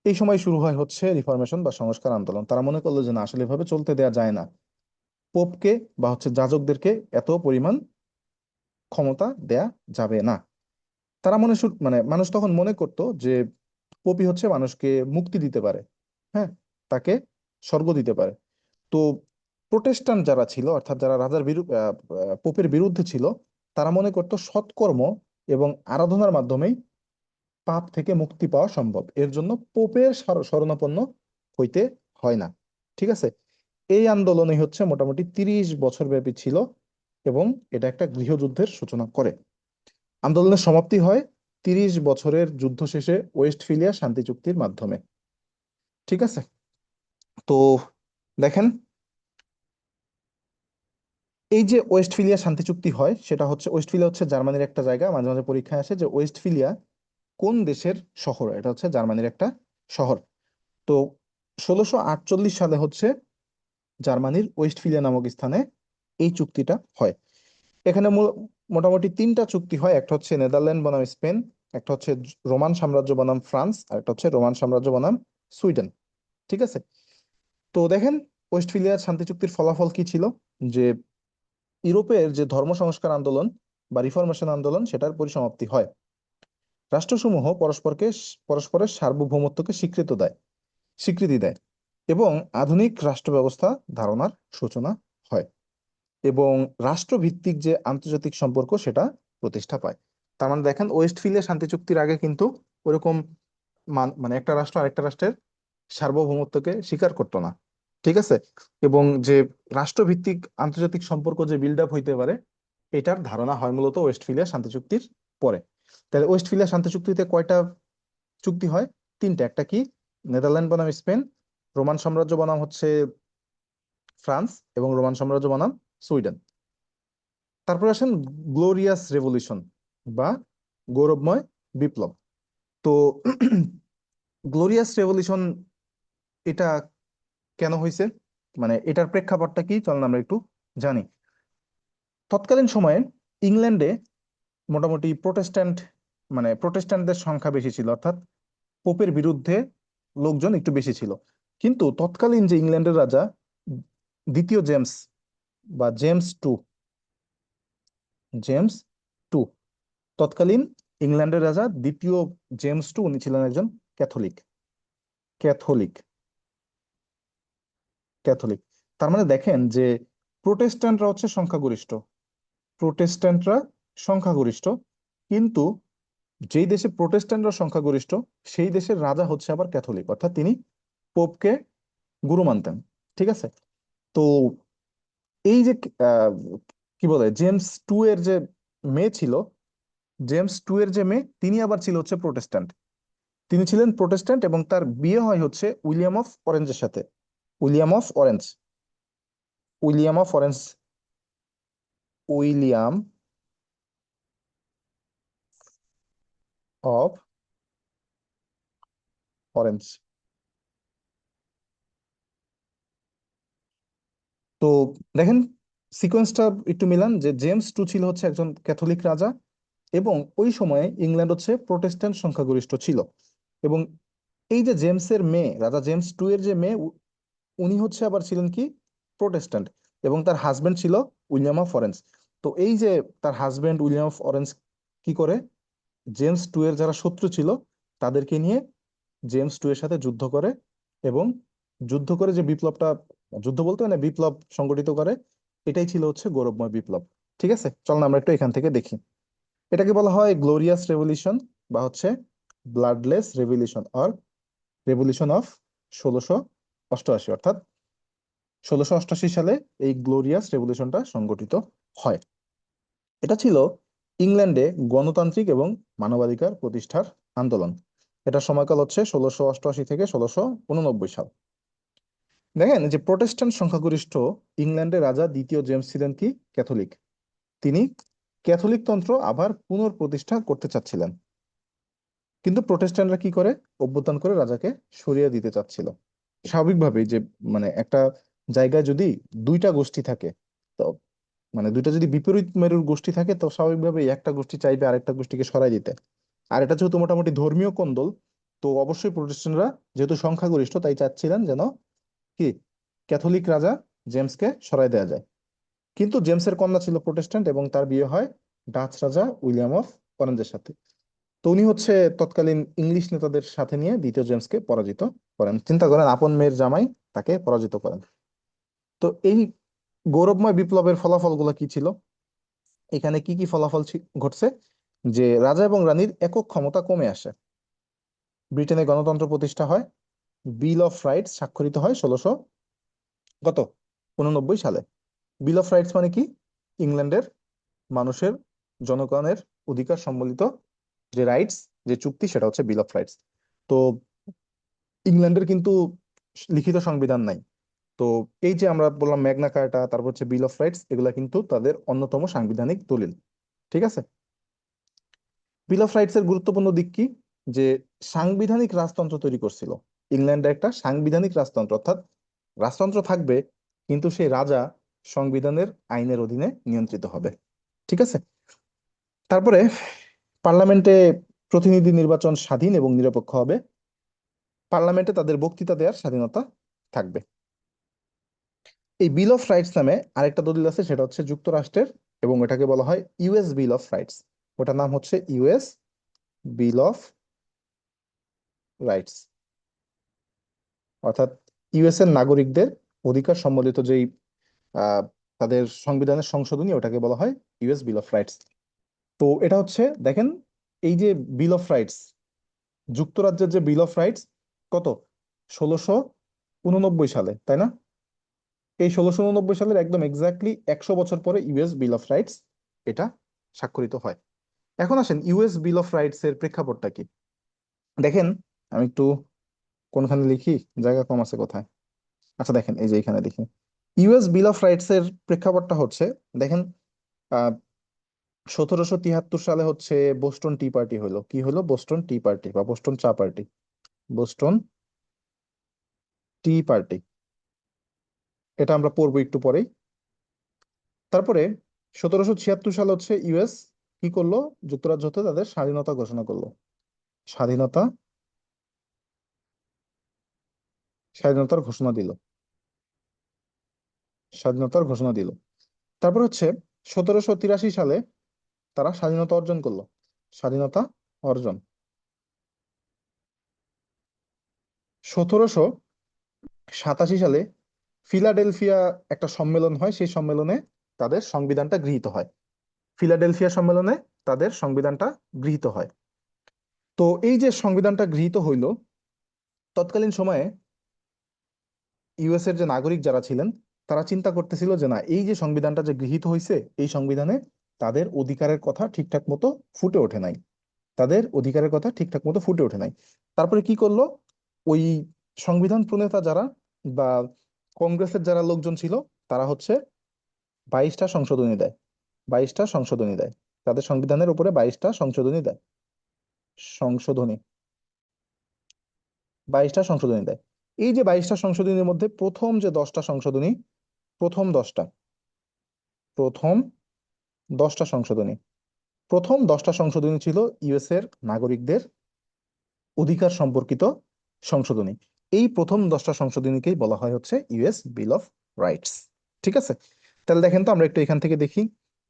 [SPEAKER 1] এই সময় শুরু হয় হচ্ছে রিফরমেশন বা সংস্কার আন্দোলন। তারা মনে করলো যে না, আসলে এভাবে চলতে দেয়া যায় না, পোপকে বা হচ্ছে যাজকদেরকে এত পরিমাণ ক্ষমতা দেয়া যাবে না। তারা মানে মানুষ তখন মনে করতো যে পোপই হচ্ছে মানুষকে মুক্তি দিতে পারে, হ্যাঁ, তাকে স্বর্গ দিতে পারে। তো প্রোটেস্টান্ট যারা ছিল, অর্থাৎ যারা রাজার পোপের বিরুদ্ধে ছিল, তারা মনে করতো সৎকর্ম এবং আরাধনার মাধ্যমেই পাপ থেকে মুক্তি পাওয়া সম্ভব, এর জন্য পোপের শরণাপন্ন হইতে হয় না। ঠিক আছে। এই আন্দোলনই হচ্ছে মোটামুটি 30 বছর ব্যাপী ছিল, এবং এটা একটা গৃহযুদ্ধের সূচনা করে। আন্দোলনের সমাপ্তি হয় 30 বছরের যুদ্ধ শেষে ওয়েস্টফিলিয়া শান্তি চুক্তির মাধ্যমে। ঠিক আছে। তো দেখেন, এই যে ওয়েস্টফিলিয়া শান্তি চুক্তি হয়, সেটা হচ্ছে, ওয়েস্টফিলিয়া হচ্ছে জার্মানির একটা জায়গা, মাঝে মাঝে পরীক্ষায় আসে যে ওয়েস্টফিলিয়া কোন দেশের শহর। এটা হচ্ছে জার্মানির একটা শহর। তো 1648 সালে হচ্ছে জার্মানির ওয়েস্টফিলিয়া নামক স্থানে এই চুক্তিটা হয়। এখানে মোটামুটি তিনটা চুক্তি হয়। একটা হচ্ছে নেদারল্যান্ড বনাম স্পেন, একটা হচ্ছে রোমান সাম্রাজ্য বনাম ফ্রান্স, আর একটা হচ্ছে রোমান সাম্রাজ্য বনাম সুইডেন। ঠিক আছে। তো দেখেন, ওয়েস্টফিলিয়ার শান্তি চুক্তির ফলাফল কি ছিল, যে ইউরোপের যে ধর্ম সংস্কার আন্দোলন বা রিফরমেশন আন্দোলন, সেটার পরিসমাপ্তি হয়। রাষ্ট্রসমূহ পরস্পরের সার্বভৌমত্বকে স্বীকৃতি দেয়, এবং আধুনিক রাষ্ট্র ব্যবস্থা ধারণার সূচনা হয়, এবং রাষ্ট্রভিত্তিক যে আন্তর্জাতিক সম্পর্ক সেটা প্রতিষ্ঠা পায়। তার মানে দেখেন, ওয়েস্টফিলিয়া শান্তি চুক্তির আগে কিন্তু ওরকম মানে একটা রাষ্ট্র আরেকটা রাষ্ট্রের সার্বভৌমত্বকে স্বীকার করতো না। ঠিক আছে। এবং যে রাষ্ট্রভিত্তিক আন্তর্জাতিক সম্পর্ক যে বিল্ড আপ হইতে পারে, এটার ধারণা হয় মূলত ওয়েস্টফিলিয়া শান্তি চুক্তির পরে। তাহলে ওয়েস্টফিলিয়া শান্তি চুক্তিতে কয়টা চুক্তি হয়? তিনটা। একটা কি? নেদারল্যান্ড বনাম স্পেন, রোমান সাম্রাজ্য বনাম হচ্ছে ফ্রান্স, এবং রোমান সাম্রাজ্য বনাম সুইডেন। তারপর আসেন গ্লোরিয়াস রেভলিউশন বা গৌরবময় বিপ্লব। তো গ্লোরিয়াস রেভলিউশন এটা কেন হয়েছে, মানে এটার প্রেক্ষাপটটা কি, চলুন আমরা একটু জানি। তৎকালীন সময়ে ইংল্যান্ডে মোটামুটি প্রোটেস্ট্যান্টদের সংখ্যা বেশি ছিল, অর্থাৎ পোপের বিরুদ্ধে লোকজন একটু বেশি ছিল। কিন্তু তৎকালীন যে ইংল্যান্ডের রাজা দ্বিতীয় জেমস বা জেমস টু, তৎকালীন ইংল্যান্ডের রাজা দ্বিতীয় জেমস টু, উনি ছিলেন একজন ক্যাথলিক। Catholic Catholic. তার মানে দেখেন যে প্রোটেস্ট্যান্টরা হচ্ছে সংখ্যাগরিষ্ঠ, প্রোটেস্ট্যান্টরা সংখ্যাগরিষ্ঠ, কিন্তু যেই দেশে প্রোটেস্ট্যান্টরা সংখ্যাগরিষ্ঠ, সেই দেশের রাজা হচ্ছে আবার ক্যাথলিক, অর্থাৎ তিনি পোপকে গুরু মানতেন। ঠিক আছে। তো এই যে আহ, কি বলে, জেমস টু এর যে মেয়ে ছিল, জেমস টু এর যে মেয়ে, তিনি আবার ছিল হচ্ছে প্রোটেস্ট্যান্ট। তিনি ছিলেন প্রোটেস্ট্যান্ট, এবং তার বিয়ে হয় হচ্ছে উইলিয়াম অফ অরেঞ্জের সাথে। William of orange William of orange William of orange. তো দেখেন, সিকোয়েন্সটা একটু মিলান, যে জেমস টু ছিল হচ্ছে একজন ক্যাথলিক রাজা, এবং ওই সময়ে ইংল্যান্ড হচ্ছে প্রোটেস্ট্যান্ট সংখ্যাগরিষ্ঠ ছিল। এবং এই যে জেমসের মেয়ে, রাজা জেমস টু এর যে মেয়ে, উনি হচ্ছে আবার ছিলেন কি, প্রোটেস্ট্যান্ট, এবং তার হাজবেন্ড ছিল উইলিয়াম অফ অরেঞ্জ। তো এই যে তার হাজবেন্ড উইলিয়াম অফ অরেঞ্জ কি করে, জেমস টু এর যারা শত্রু ছিল তাদেরকে নিয়ে জেমস টু এর সাথে যুদ্ধ করে, এবং যুদ্ধ করে যে বিপ্লবটা, যুদ্ধ বলতে মানে বিপ্লব সংগঠিত করে, এটাই ছিল হচ্ছে গৌরবময় বিপ্লব। ঠিক আছে, চল না আমরা একটু এখান থেকে দেখি। এটাকে বলা হয় গ্লোরিয়াস রেভলিউশন, বা হচ্ছে bloodless revolution, or revolution of 1688, অর্থাৎ 1688 সালে এই গ্লোরিয়াস রেভলিউশনটা সংগঠিত হয়। এটা ছিল ইংল্যান্ডে গণতান্ত্রিক এবং মানবাধিকার প্রতিষ্ঠার আন্দোলন। এটার সময়কাল হচ্ছে 1688 থেকে 1689 সাল। দেখেন যে প্রোটেস্ট্যান্ট সংখ্যাগরিষ্ঠ ইংল্যান্ডের রাজা দ্বিতীয় জেমস ছিলেন কি ক্যাথলিক। তিনি ক্যাথলিক তন্ত্র আবার পুনঃপ্রতিষ্ঠা করতে চাচ্ছিলেন, কিন্তু প্রোটেস্ট্যান্টরা কি করে, অভ্যুত্থান করে রাজাকে সরিয়ে দিতে চাচ্ছিল। স্বাভাবিকভাবেই যে মানে একটা জায়গায় যদি দুইটা গোষ্ঠী থাকে, তো মানে দুইটা যদি বিপরীত মেরুর গোষ্ঠী থাকে, তো স্বাভাবিকভাবেই একটা গোষ্ঠী চাইবে আরেকটা গোষ্ঠীকে সরাই দিতে। আর এটা যেহেতু মোটামুটি ধর্মীয় কোন্দল, তো অবশ্যই প্রোটেস্ট্যান্টরা যেহেতু সংখ্যাগরিষ্ঠ তাই চাচ্ছিলেন যেন কি ক্যাথলিক রাজা জেমসকে সরাই দেওয়া যায়। কিন্তু জেমসের কন্যা ছিল প্রোটেস্ট্যান্ট এবং তার বিয়ে হয় ডাচ রাজা উইলিয়াম অফ অরেঞ্জের সাথে। তো উনি হচ্ছে তৎকালীন ইংলিশ নেতাদের সাথে নিয়ে দ্বিতীয় জেমসকে পরাজিত করেন। চিন্তা করেন, আপন মেয়ের জামাই তাকে পরাজিত করেন। তো এই গৌরবময় বিপ্লবের ফলাফলগুলো কি ছিল? এখানে কি কি ফলাফল ঘটছে? যে রাজা এবং রানীর একক ক্ষমতা কমে আসে, ব্রিটেনে গণতন্ত্র প্রতিষ্ঠা হয়, বিল অফ রাইটস স্বাক্ষরিত হয় 1689 সালে। বিল অফ রাইটস মানে কি? ইংল্যান্ডের মানুষের, জনগণের অধিকার সম্বলিত যে রাইটস, যে চুক্তি, সেটা হচ্ছে বিল অফ রাইটস। তো ইংল্যান্ডের কিন্তু লিখিত সংবিধান নাই। তো এই যে আমরা বললাম ম্যাগনা কার্টা, তারপর হচ্ছে বিল অফ রাইটস, এগুলা কিন্তু তাদের অন্যতম সাংবিধানিক দলিল। ঠিক আছে, বিল অফ রাইটস এর গুরুত্বপূর্ণ দিক কি? যে সাংবিধানিক রাজতন্ত্র তৈরি করছিল। ইংল্যান্ডে একটা সাংবিধানিক রাজতন্ত্র, অর্থাৎ রাজতন্ত্র থাকবে কিন্তু সেই রাজা সংবিধানের আইনের অধীনে নিয়ন্ত্রিত হবে। ঠিক আছে, তারপরে পার্লামেন্টে প্রতিনিধি নির্বাচন স্বাধীন এবং নিরপেক্ষ হবে। পার্লামেন্টে তাদের বক্তৃতা দেওয়ার স্বাধীনতা থাকবে। এই বিল অফ রাইটস নামে আরেকটা দলিল আছে, সেটা হচ্ছে যুক্তরাষ্ট্রের, এবং এটাকে বলা হয় ইউএস বিল অফ রাইটস। ওটার নাম হচ্ছে ইউএস বিল অফ রাইটস, অর্থাৎ ইউএস এর নাগরিকদের অধিকার সম্বলিত যেই আহ, তাদের সংবিধানের সংশোধনী, ওটাকে বলা হয় ইউএস বিল অফ রাইটস। তো এটা হচ্ছে দেখেন, এই যে বিল অফ রাইটস, যুক্তরাজ্যের যে বিল অফ রাইটস, কত 1689 সালে, তাই না? এই 1689 সালের একদম এক্স্যাক্টলি 100 বছর পরে ইউএস বিল অফ রাইটস এটা স্বাক্ষরিত হয়। এখন আসেন ইউএস বিল অফ রাইটস এর প্রেক্ষাপটটা কি দেখেন। আমি একটু কোনখানে লিখি, জায়গা কম আছে কোথায়। আচ্ছা দেখেন, এই যে এখানে লিখি। ইউএস বিল অফ রাইটস এর প্রেক্ষাপটটা হচ্ছে, দেখেন, আহ 1773 সালে হচ্ছে বোস্টন টি পার্টি হলো। কি হলো? বোস্টন টি পার্টি বা বোস্টন চা পার্টি, বোস্টন টি পার্টি। এটা আমরা পড়বো একটু পরেই। তারপরে 1776 সালে হচ্ছে ইউএস কি করলো? যুক্তরাজ্য হতে তাদের স্বাধীনতা ঘোষণা করলো। স্বাধীনতা, স্বাধীনতার ঘোষণা দিল, স্বাধীনতার ঘোষণা দিল। তারপর হচ্ছে 1783 সালে তারা স্বাধীনতা অর্জন করলো। স্বাধীনতা অর্জন। 1787 সালে ফিলাডেলফিয়া একটা সম্মেলন হয়, সেই সম্মেলনে তাদের সংবিধানটা গৃহীত হয়। ফিলাডেলফিয়া সম্মেলনে তাদের সংবিধানটা গৃহীত হয়। তো এই যে সংবিধানটা গৃহীত হইল, তৎকালীন সময়ে ইউএস এর যে নাগরিক যারা ছিলেন, তারা চিন্তা করতেছিল যে না, এই যে সংবিধানটা যে গৃহীত হয়েছে, এই সংবিধানে তাদের অধিকারের কথা ঠিকঠাক মতো ফুটে ওঠে নাই। তাদের অধিকারের কথা ঠিকঠাক মতো ফুটে ওঠে নাই। তারপরে কি করলো? ওই সংবিধান প্রণেতা যারা, বা কংগ্রেসের যারা লোকজন ছিল, তারা হচ্ছে 22টা সংশোধনী দেয়। 22টা সংশোধনী দেয়, তাদের সংবিধানের উপরে 22টা সংশোধনী দেয়। সংশোধনী, 22টা সংশোধনী দেয়। এই যে 22টা সংশোধনীর মধ্যে প্রথম যে 10টা সংশোধনী, প্রথম 10টা, প্রথম 10টা সংশোধনী, প্রথম 10টা সংশোধনী ছিল ইউএস এর নাগরিকদের অধিকার সম্পর্কিত সংশোধনী। এই প্রথম 10টা সংশোধনীকেই বলা হয় হচ্ছে ইউএস বিল অফ রাইটস। ঠিক আছে, তাহলে দেখেন তো আমরা একটু এখান থেকে দেখি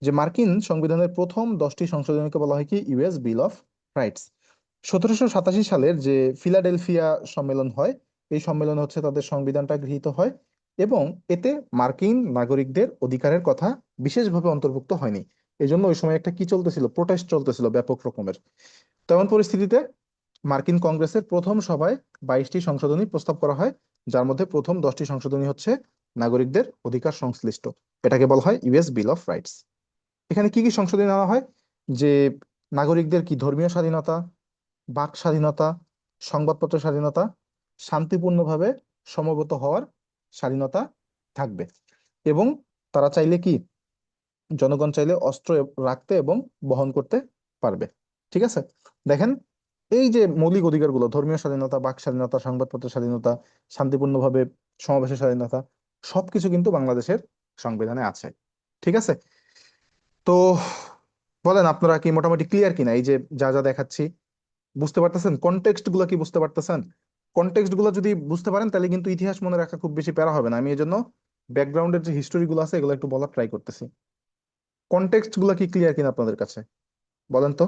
[SPEAKER 1] যে মার্কিন সংবিধানের প্রথম 10টি সংশোধনীকে বলা হয় কি ইউএস বিল অফ রাইটস। 1787 সালের যে ফিলাডেলফিয়া সম্মেলন হয়, এই সম্মেলনে হচ্ছে তাদের সংবিধানটা গৃহীত হয়। এবং এতে মার্কিন নাগরিকদের অধিকারের কথা বিশেষভাবে অন্তর্ভুক্ত হয়নি। এই জন্য ওই সময় একটা কি চলতেছিল, প্রোটেস্ট চলতেছিল ব্যাপক রকমের। তেমন পরিস্থিতিতে মার্কিন কংগ্রেসের প্রথম সভায় 22টি সংশোধনী প্রস্তাব করা হয়, যার মধ্যে প্রথম 10টি সংশোধনী হচ্ছে নাগরিকদের অধিকার সংশ্লিষ্ট। এটাকে বলা হয় ইউএস বিল অফ রাইটস। এখানে কি কি সংশোধনী আনা হয়? যে নাগরিকদের কি ধর্মীয় স্বাধীনতা, বাক স্বাধীনতা, সংবাদপত্র স্বাধীনতা, শান্তিপূর্ণভাবে সমবেত হওয়ার স্বাধীনতা থাকবে। এবং তারা চাইলে কি, জনগণ চাইলে অস্ত্র রাখতে এবং বহন করতে পারবে। ঠিক আছে? দেখেন, এই যে মৌলিক অধিকারগুলো, ধর্মীয় স্বাধীনতা, বাক স্বাধীনতা, সংবাদপত্রের স্বাধীনতা, শান্তিপূর্ণভাবে সমাবেশের স্বাধীনতা, সবকিছু কিন্তু বাংলাদেশের সংবিধানে আছে। ঠিক আছে? তো বলেন, আপনারা কি মোটামুটি ক্লিয়ার কিনা এই যে যা যা দেখাচ্ছি? বুঝতে পারতেছেন? কনটেক্সট গুলো কি বুঝতে পারতেছেন? কনটেক্সট গুলো যদি বুঝতে পারেন তাহলে কিন্তু ইতিহাস মনে রাখা খুব বেশি প্যারা হবে না। আমি এই জন্য ব্যাকগ্রাউন্ডের যে হিস্টোরি গুলো আছে এগুলো একটু বলার ট্রাই করতেছি। কনটেক্সট গুলো কি ক্লিয়ার কিনা আপনাদের কাছে? বলেন তো।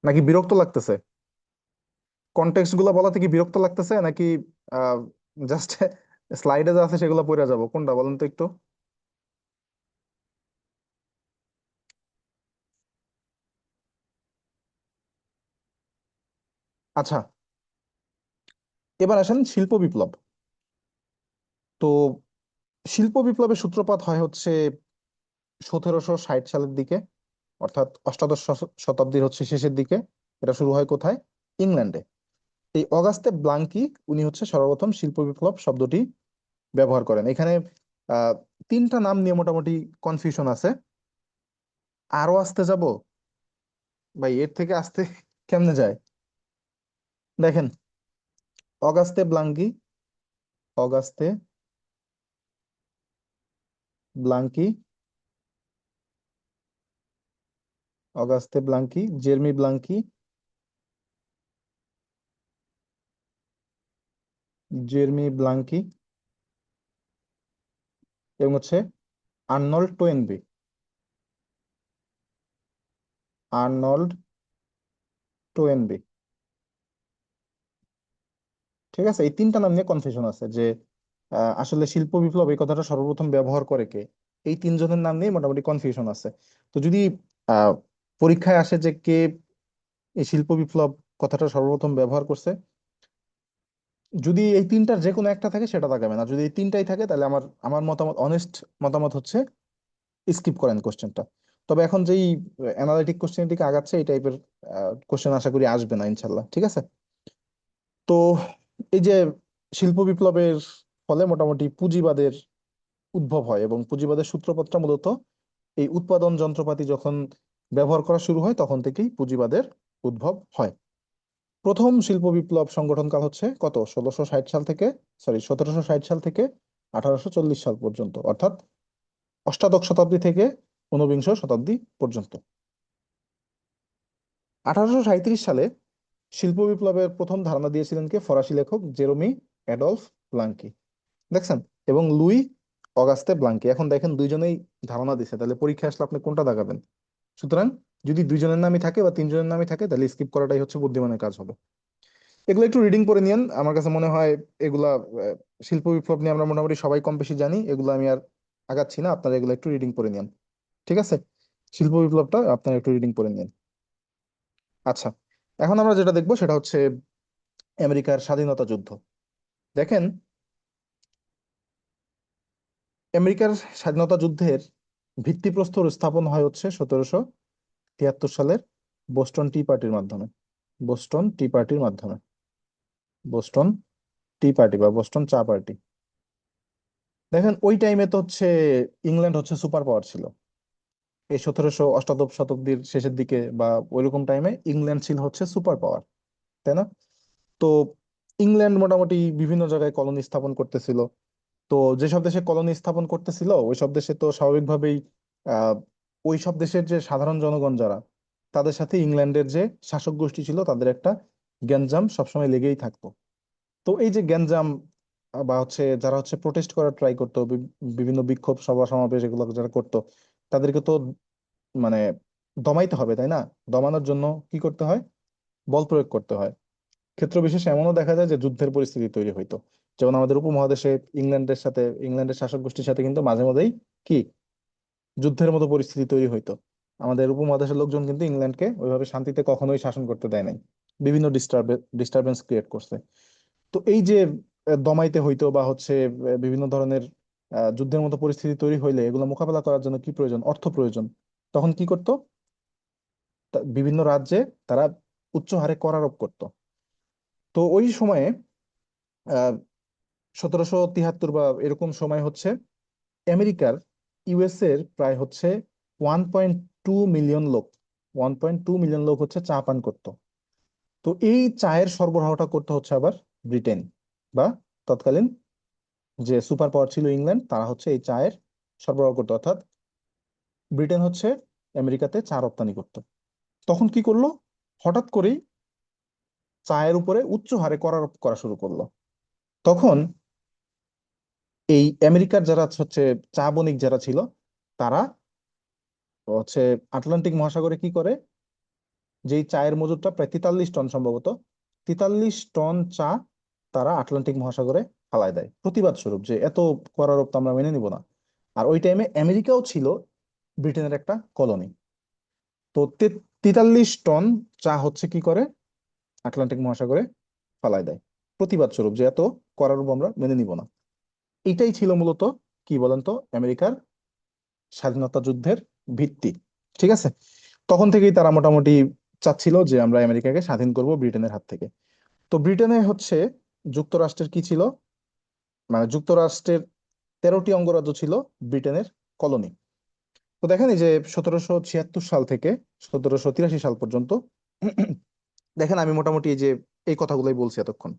[SPEAKER 1] নাকি বিরক্ত লাগতেছে? কনটেক্সট গুলো বলাতে কি বিরক্ত লাগতেছে, নাকি জাস্ট স্লাইডে যা আছে সেগুলো পড়ে যাবো, কোনটা বলেন তো একটু? আচ্ছা, এবার আসেন শিল্প বিপ্লব। তো শিল্প বিপ্লবের সূত্রপাত হয় হচ্ছে 1760 সালের দিকে, অর্থাৎ অষ্টাদশ শতাব্দীর হচ্ছে শেষের দিকে। এটা শুরু হয় কোথায়? ইংল্যান্ডে। এই অগাস্তে ব্লাঙ্কি, উনি হচ্ছে সর্বপ্রথম শিল্প বিপ্লব শব্দটি ব্যবহার করেন। এখানে আহ তিনটা নাম নিয়ে মোটামুটি কনফিউশন আছে। আরো আসতে যাব ভাই, এর থেকে আসতে কেমনে যায়? দেখেন, অগাস্তে ব্লাঙ্কি, অগাস্তে ব্লাঙ্কি, অগাস্তে ব্লাঙ্কি, জেরমি ব্লাঙ্কি, জেরমি ব্লাঙ্কি, এবং হচ্ছে আর্নল্ড টোয়েনবি, আর্নল্ড টোয়েনবি। ঠিক আছে? এই তিনটা নাম নিয়ে কনফিউশন আছে যে আসলে শিল্প বিপ্লব এই কথাটা সর্বপ্রথম ব্যবহার করে কে। এই তিনজনের নাম নিয়ে মোটামুটি কনফিউশন আছে। তো যদি আহ পরীক্ষায় আসে যে কে এই শিল্প বিপ্লব কথাটা সর্বপ্রথম ব্যবহার করছে, যদি এই তিনটার যে কোনো একটা থাকে সেটা তাকাবে না। যদি এই তিনটাই থাকে তাহলে আমার আমার মতামত, অনেস্ট মতামত হচ্ছে স্কিপ করেন কোশ্চেনটা। তবে এখন যেই অ্যানালিটিক কোশ্চেনের দিকে আগাচ্ছে, এই টাইপের কোশ্চেন আশা করি আসবে না ইনশাল্লাহ। ঠিক আছে? তো এই যে শিল্প বিপ্লবের ফলে মোটামুটি পুঁজিবাদের উদ্ভব হয়, এবং পুঁজিবাদের সূত্রপাতটা মূলত এই উৎপাদন যন্ত্রপাতি যখন ব্যবহার করা শুরু হয় তখন থেকেই পুঁজিবাদের উদ্ভব হয়। প্রথম শিল্প বিপ্লব সংগঠন কাল হচ্ছে কত, 1660 সাল থেকে, সরি 1760 সাল থেকে 1840 সাল পর্যন্ত, অর্থাৎ অষ্টাদশ শতাব্দী থেকে ঊনবিংশ শতাব্দী পর্যন্ত। 1837 সালে শিল্প বিপ্লবের প্রথম ধারণা দিয়েছিলেন কে? ফরাসি লেখক জেরোমি অ্যাডলফ ব্লাঙ্কি। দেখছেন? এবং লুই অগাস্তে ব্লাঙ্কি। এখন দেখেন দুইজনেই ধারণা দিছে, তাহলে পরীক্ষা আসলে আপনি কোনটা দাগাবেন? সুতরাং যদি দুইজনের নামই থাকে বা তিনজনের নামই থাকে তাহলে স্কিপ করাটাই হচ্ছে বুদ্ধিমানের কাজ হবে। এগুলো একটু রিডিং করে নিয়েন, আমার কাছে মনে হয় এগুলা শিল্প বিপ্লব নিয়ে আমরা মোটামুটি সবাই কম বেশি জানি। এগুলো আমি আর আগাচ্ছি না, আপনারা এগুলো একটু রিডিং করে নিন। ঠিক আছে? শিল্প বিপ্লবটা আপনারা একটু রিডিং করে নিন। আচ্ছা, এখন আমরা যেটা দেখবো সেটা হচ্ছে আমেরিকার স্বাধীনতা যুদ্ধ। দেখেন, আমেরিকার স্বাধীনতা যুদ্ধের ভিত্তিপ্রস্তর স্থাপন হয় হচ্ছে 1773 সালের বোস্টন টি পার্টির মাধ্যমে। বোস্টন টি পার্টির মাধ্যমে, বোস্টন টি পার্টি বা বোস্টন চা পার্টি। দেখেন, ওই টাইমে তো হচ্ছে ইংল্যান্ড হচ্ছে সুপার পাওয়ার ছিল। এই 17 অষ্টাদশ শতাব্দীর শেষের দিকে বা ওইরকম টাইমে ইংল্যান্ড ছিল হচ্ছে সুপার পাওয়ার, তাই না? তো ইংল্যান্ড মোটামুটি বিভিন্ন জায়গায় কলোনি স্থাপন করতেছিল। তো যেসব দেশে কলোনি স্থাপন করতেছিল ওইসব দেশে তো স্বাভাবিকভাবেই আহ ওইসব দেশের যে সাধারণ জনগণ যারা, তাদের সাথে ইংল্যান্ডের যে শাসক গোষ্ঠী ছিল তাদের একটা গ্যাঞ্জাম সবসময় লেগেই থাকতো। তো এই যে গ্যাঞ্জাম বা হচ্ছে যারা হচ্ছে প্রোটেস্ট করার ট্রাই করতো, বিভিন্ন বিক্ষোভ সভা সমাবেশ এগুলো যারা করতো, তাদেরকে তো মানে দমাইতে হবে, তাই না? দমানোর জন্য কি করতে হয়? বল প্রয়োগ করতে হয়। ক্ষেত্র বিশেষে এমনও দেখা যায় যে যুদ্ধের পরিস্থিতি তৈরি হইতো। যেমন আমাদের উপমহাদেশে ইংল্যান্ডের শাসক গোষ্ঠীর সাথে কিন্তু মাঝে মাঝেই কি যুদ্ধের মতো পরিস্থিতি তৈরি হইতো। আমাদের উপমহাদেশের লোকজন কিন্তু ইংল্যান্ডকে ওইভাবে শান্তিতে কখনোই শাসন করতে দেয় নাই, বিভিন্ন ডিস্টারবেন্স ক্রিয়েট করছে। তো এই যে দমাইতে হইতো বা হচ্ছে বিভিন্ন ধরনের যুদ্ধের মতো পরিস্থিতি তৈরি হইলে এগুলো মোকাবেলা করার জন্য কি প্রয়োজন? অর্থ প্রয়োজন। তখন কি করতো? বিভিন্ন রাজ্যে তারা উচ্চ হারে কর আরোপ করতো। তো ওই সময়ে 1773 বা এরকম সময় হচ্ছে আমেরিকার, ইউএস এর প্রায় হচ্ছে 1.2 মিলিয়ন লোক, 1.2 মিলিয়ন লোক হচ্ছে চা পান করতো। তো এই চায়ের সরবরাহটা করতে হচ্ছে আবার ব্রিটেন, বা তৎকালীন যে সুপার পাওয়ার ছিল ইংল্যান্ড, তারা হচ্ছে এই চায়ের সরবরাহ করতো। অর্থাৎ ব্রিটেন হচ্ছে আমেরিকাতে চা রপ্তানি করতো। তখন কি করলো? হঠাৎ করেই চায়ের উপরে উচ্চ হারে কর আরোপ করা শুরু করলো। তখন এই আমেরিকার যারা হচ্ছে চা বণিক যারা ছিল, তারা হচ্ছে আটলান্টিক মহাসাগরে কি করে, যেই চায়ের মজুদটা প্রায় 43 টন সম্ভবত, 43 টন চা তারা আটলান্টিক মহাসাগরে ফালায় দেয় প্রতিবাদ স্বরূপ, যে এত কর আরোপ তো আমরা মেনে নিব না। আর ওই টাইমে আমেরিকাও ছিল ব্রিটেনের একটা কলোনি। তো 43 টন চা হচ্ছে কি করে, আটলান্টিক মহাসাগরে ফালায় দেয় প্রতিবাদ স্বরূপ, যে এত কর আরোপ আমরা মেনে নিব না। এটাই ছিল মূলত কি বলেন তো আমেরিকার স্বাধীনতা যুদ্ধের ভিত্তি। ঠিক আছে? তখন থেকেই তারা মোটামুটি চাচ্ছিল যে আমরা আমেরিকাকে স্বাধীন করব ব্রিটেনের হাত থেকে। তো ব্রিটেনে হচ্ছে যুক্তরাষ্ট্রের কি ছিল, মানে যুক্তরাষ্ট্রের 13টি অঙ্গরাজ্য ছিল ব্রিটেনের কলোনি। তো দেখেন এই যে 1776 সাল থেকে 1783 সাল পর্যন্ত দেখেন আমি মোটামুটি এই যে এই কথাগুলোই বলছি এতক্ষণ,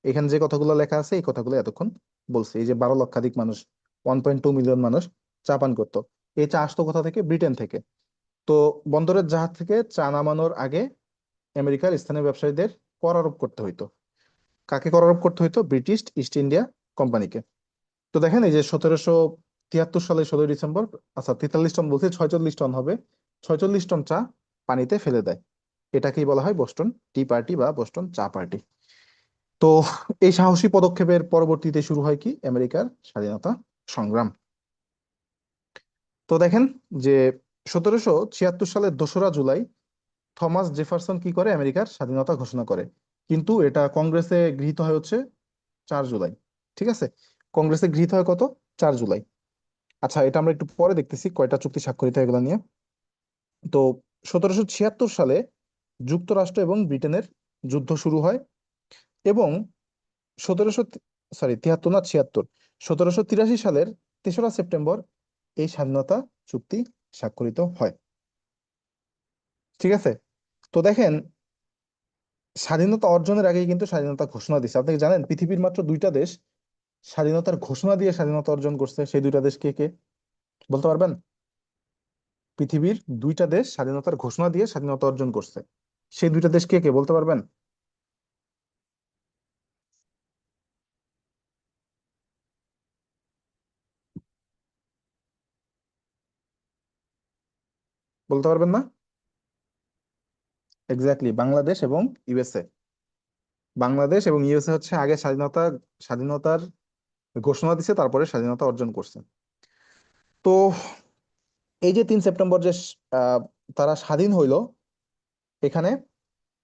[SPEAKER 1] এখানে যে কথাগুলো লেখা আছে এই কথাগুলো এতক্ষণ বলছি। এই যে 12 লক্ষাধিক মানুষ, 1.2 মিলিয়ন মানুষ চা পান করতো। এই চা আসতো কোথা থেকে? ব্রিটেন থেকে। তো বন্দরের জাহাজ থেকে চা নামানোর আগে আমেরিকার স্থানীয় ব্যবসায়ীদের কর আরোপ করতে হইতো। কাকে কর আরোপ করতে হইতো? ব্রিটিশ ইস্ট ইন্ডিয়া কোম্পানিকে। তো দেখেন এই যে 1773 সালে 16ই ডিসেম্বর, আচ্ছা 43 টন বলছি, 46 টন হবে, 46 টন চা পানিতে ফেলে দেয়। এটাকেই বলা হয় বোস্টন টি পার্টি বা বোস্টন চা পার্টি। তো এই সাহসী পদক্ষেপের পরবর্তীতে শুরু হয় কি আমেরিকার স্বাধীনতা সংগ্রাম। তো দেখেন যে 1776 সালের 2রা জুলাই থমাস জেফারসন কি করে? আমেরিকার স্বাধীনতা ঘোষণা করে। কিন্তু এটা কংগ্রেসে গৃহীত হয় হচ্ছে 4 জুলাই। ঠিক আছে? কংগ্রেসে গৃহীত হয় কত? 4 জুলাই। আচ্ছা, এটা আমরা একটু পরে দেখতেছি কয়টা চুক্তি স্বাক্ষরিত হয় এগুলো নিয়ে। তো 1776 সালে যুক্তরাষ্ট্র এবং ব্রিটেনের যুদ্ধ শুরু হয়, এবং 1700 সরি 73 না 76, 1783 সালের 3রা সেপ্টেম্বর এই স্বাধীনতা চুক্তি স্বাক্ষরিত হয়। ঠিক আছে? তো দেখেন স্বাধীনতা অর্জনের আগেই কিন্তু স্বাধীনতা ঘোষণা দিচ্ছে। আপনি কি জানেন পৃথিবীর মাত্র 2টা দেশ স্বাধীনতার ঘোষণা দিয়ে স্বাধীনতা অর্জন করছে? সেই 2টা দেশ কে কে বলতে পারবেন? পৃথিবীর 2টা দেশ স্বাধীনতার ঘোষণা দিয়ে স্বাধীনতা অর্জন করছে, সেই 2টা দেশ কে কে বলতে পারবেন? বলতে পারবেন না? এক্স্যাক্টলি, বাংলাদেশ এবং ইউএসএ। বাংলাদেশ এবং ইউএসএ হচ্ছে আগে স্বাধীনতার ঘোষণা দিছে, তারপরে স্বাধীনতা অর্জন করছে। তো এই যে 3 সেপ্টেম্বর যে আহ, তারা স্বাধীন হইলো, এখানে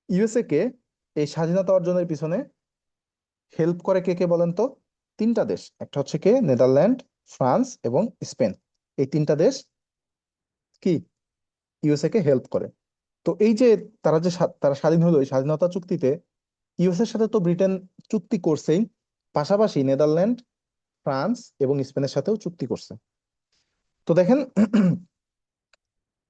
[SPEAKER 1] ইউএসএ কে এই স্বাধীনতা অর্জনের পিছনে হেল্প করে কে কে বলেন তো? 3টা দেশ, একটা হচ্ছে কে, নেদারল্যান্ড, ফ্রান্স এবং স্পেন। এই 3টা দেশ কি ইউএসএ কে হেল্প করে। তো এই যে তারা স্বাধীন হলো, এই স্বাধীনতা চুক্তিতে ইউএস এর সাথে তো ব্রিটেন চুক্তি করছেই, পাশাপাশি নেদারল্যান্ড, ফ্রান্স এবং স্পেনের সাথেও চুক্তি করছে। তো দেখেন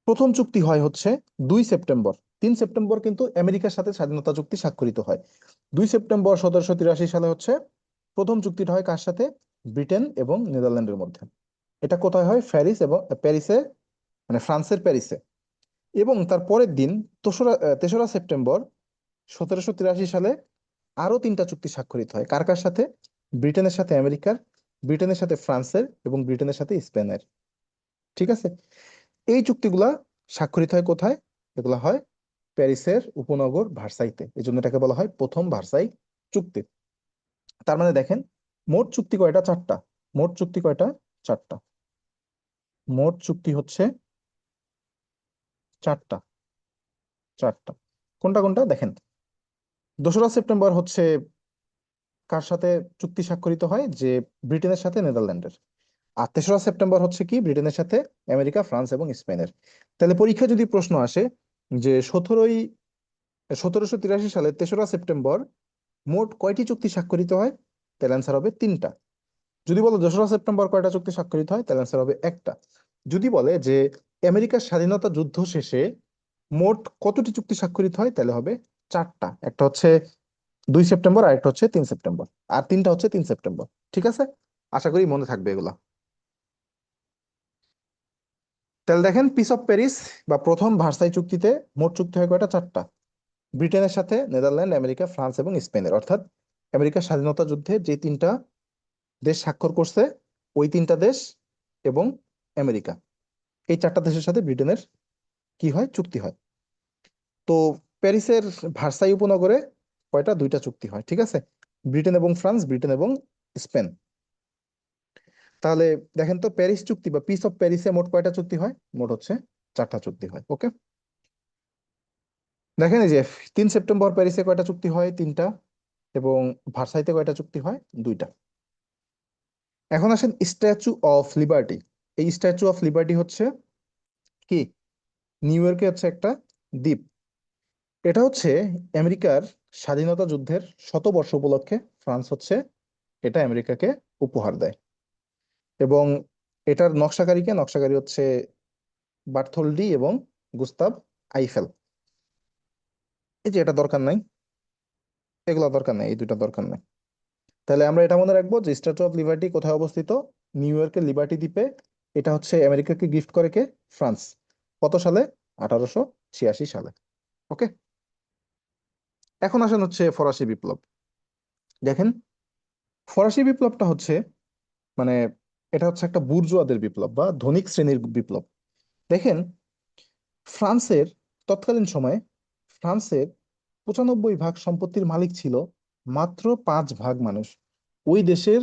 [SPEAKER 1] প্রথম চুক্তি হয় হচ্ছে 2 সেপ্টেম্বর। 3 সেপ্টেম্বর কিন্তু আমেরিকার সাথে স্বাধীনতা চুক্তি স্বাক্ষরিত হয়। 2 সেপ্টেম্বর 1783 সালে হচ্ছে প্রথম চুক্তিটা হয় কার সাথে? ব্রিটেন এবং নেদারল্যান্ডের মধ্যে। এটা কোথায় হয়? প্যারিসে, মানে ফ্রান্সের প্যারিসে। এবং তার পরের দিন 3রা সেপ্টেম্বর 1783 সালে আরো 3টা চুক্তি স্বাক্ষরিত হয় কার কার সাথে? ব্রিটেনের সাথে আমেরিকার, ব্রিটেনের সাথে ফ্রান্সের এবং ব্রিটেনের সাথে স্পেনের। ঠিক আছে? এই চুক্তিগুলা স্বাক্ষরিত হয় কোথায়? এগুলো হয় প্যারিসের উপনগর ভার্সাইতে, এই জন্য এটাকে বলা হয় প্রথম ভার্সাই চুক্তি। তার মানে দেখেন, মোট চুক্তি কয়টা? চারটা। মোট চুক্তি কয়টা? চারটা। মোট চুক্তি হচ্ছে চারটা। চারটা। কোনটা কোনটা দেখেন। 2রা সেপ্টেম্বর হচ্ছে কার সাথে চুক্তি স্বাক্ষরিত হয়? যে ব্রিটেনের সাথে নেদারল্যান্ডের। আর 3রা সেপ্টেম্বর হচ্ছে কি? ব্রিটেনের সাথে আমেরিকা, ফ্রান্স এবং স্পেনের। তাহলে পরীক্ষা যদি প্রশ্ন আসে যে 1783 সালে 3রা সেপ্টেম্বর মোট কয়টি চুক্তি স্বাক্ষরিত হয়, তাহলে অ্যান্সার হবে 3টা। যদি বলো 2রা সেপ্টেম্বর কয়টা চুক্তি স্বাক্ষরিত হয়, তাহলে অ্যান্সার হবে একটা। যদি বলে যে আমেরিকার স্বাধীনতা যুদ্ধ শেষে মোট কতটি চুক্তি স্বাক্ষরিত হয়, তাহলে হবে চারটা। একটা হচ্ছে 2 সেপ্টেম্বর, আর একটা হচ্ছে 3 সেপ্টেম্বর, আর তিনটা হচ্ছে 3 সেপ্টেম্বর। ঠিক আছে, আশা করি মনে থাকবে এগুলা। তাহলে দেখেন, পিস অফ প্যারিস বা প্রথম ভার্সাই চুক্তিতে মোট চুক্তি হয় কয়টা? চারটা। ব্রিটেনের সাথে নেদারল্যান্ড, আমেরিকা, ফ্রান্স এবং স্পেনের, অর্থাৎ আমেরিকার স্বাধীনতা যুদ্ধে যে তিনটা দেশ স্বাক্ষর করছে, ওই তিনটা দেশ এবং আমেরিকা, এই চারটা দেশের সাথে ব্রিটেনের কি হয়? চুক্তি হয়। তো প্যারিসের ভার্সাই উপনগরে কয়টা? 2টা চুক্তি হয়। ঠিক আছে, ব্রিটেন এবং ফ্রান্স, ব্রিটেন এবং স্পেন। তাহলে দেখেন তো, প্যারিস চুক্তি বা পিস অফ প্যারিসে মোট কয়টা চুক্তি হয়? মোট হচ্ছে চারটা চুক্তি হয়। ওকে, দেখেন এই যে 3 সেপ্টেম্বর প্যারিসে কয়টা চুক্তি হয়? 3টা। এবং ভার্সাইতে কয়টা চুক্তি হয়? 2টা। এখন আসেন স্ট্যাচু অফ লিবার্টি। এই স্ট্যাচু অফ লিবার্টি হচ্ছে কি? নিউ ইয়র্কে হচ্ছে একটা দ্বীপ। এটা হচ্ছে আমেরিকার স্বাধীনতা যুদ্ধের 100 বর্ষ উপলক্ষে ফ্রান্স হচ্ছে এটা আমেরিকাকে উপহার দেয়। এবং এটার নকশাকারী হচ্ছে বার্থোলডি এবং গুস্তাভ আইফেল। এই যে এটা দরকার নাই, এগুলো দরকার নাই, এই দুটো দরকার নাই। তাহলে আমরা এটা মনে রাখবো যে স্ট্যাচু অফ লিবার্টি কোথায় অবস্থিত? নিউ ইয়র্কের লিবার্টি দ্বীপে। এটা হচ্ছে আমেরিকাকে গিফট করে কে? ফ্রান্স। কত সালে? 1886 সালে। ওকে, এখন আসেন হচ্ছে ফরাসি বিপ্লব। দেখেন, ফরাসি বিপ্লবটা হচ্ছে মানে এটা হচ্ছে একটা বুর্জোয়াদের বিপ্লব বা ধনিক শ্রেণীর বিপ্লব। দেখেন, ফ্রান্সের তৎকালীন সময়ে ফ্রান্সের 95 ভাগ সম্পত্তির মালিক ছিল মাত্র 5 ভাগ মানুষ। ওই দেশের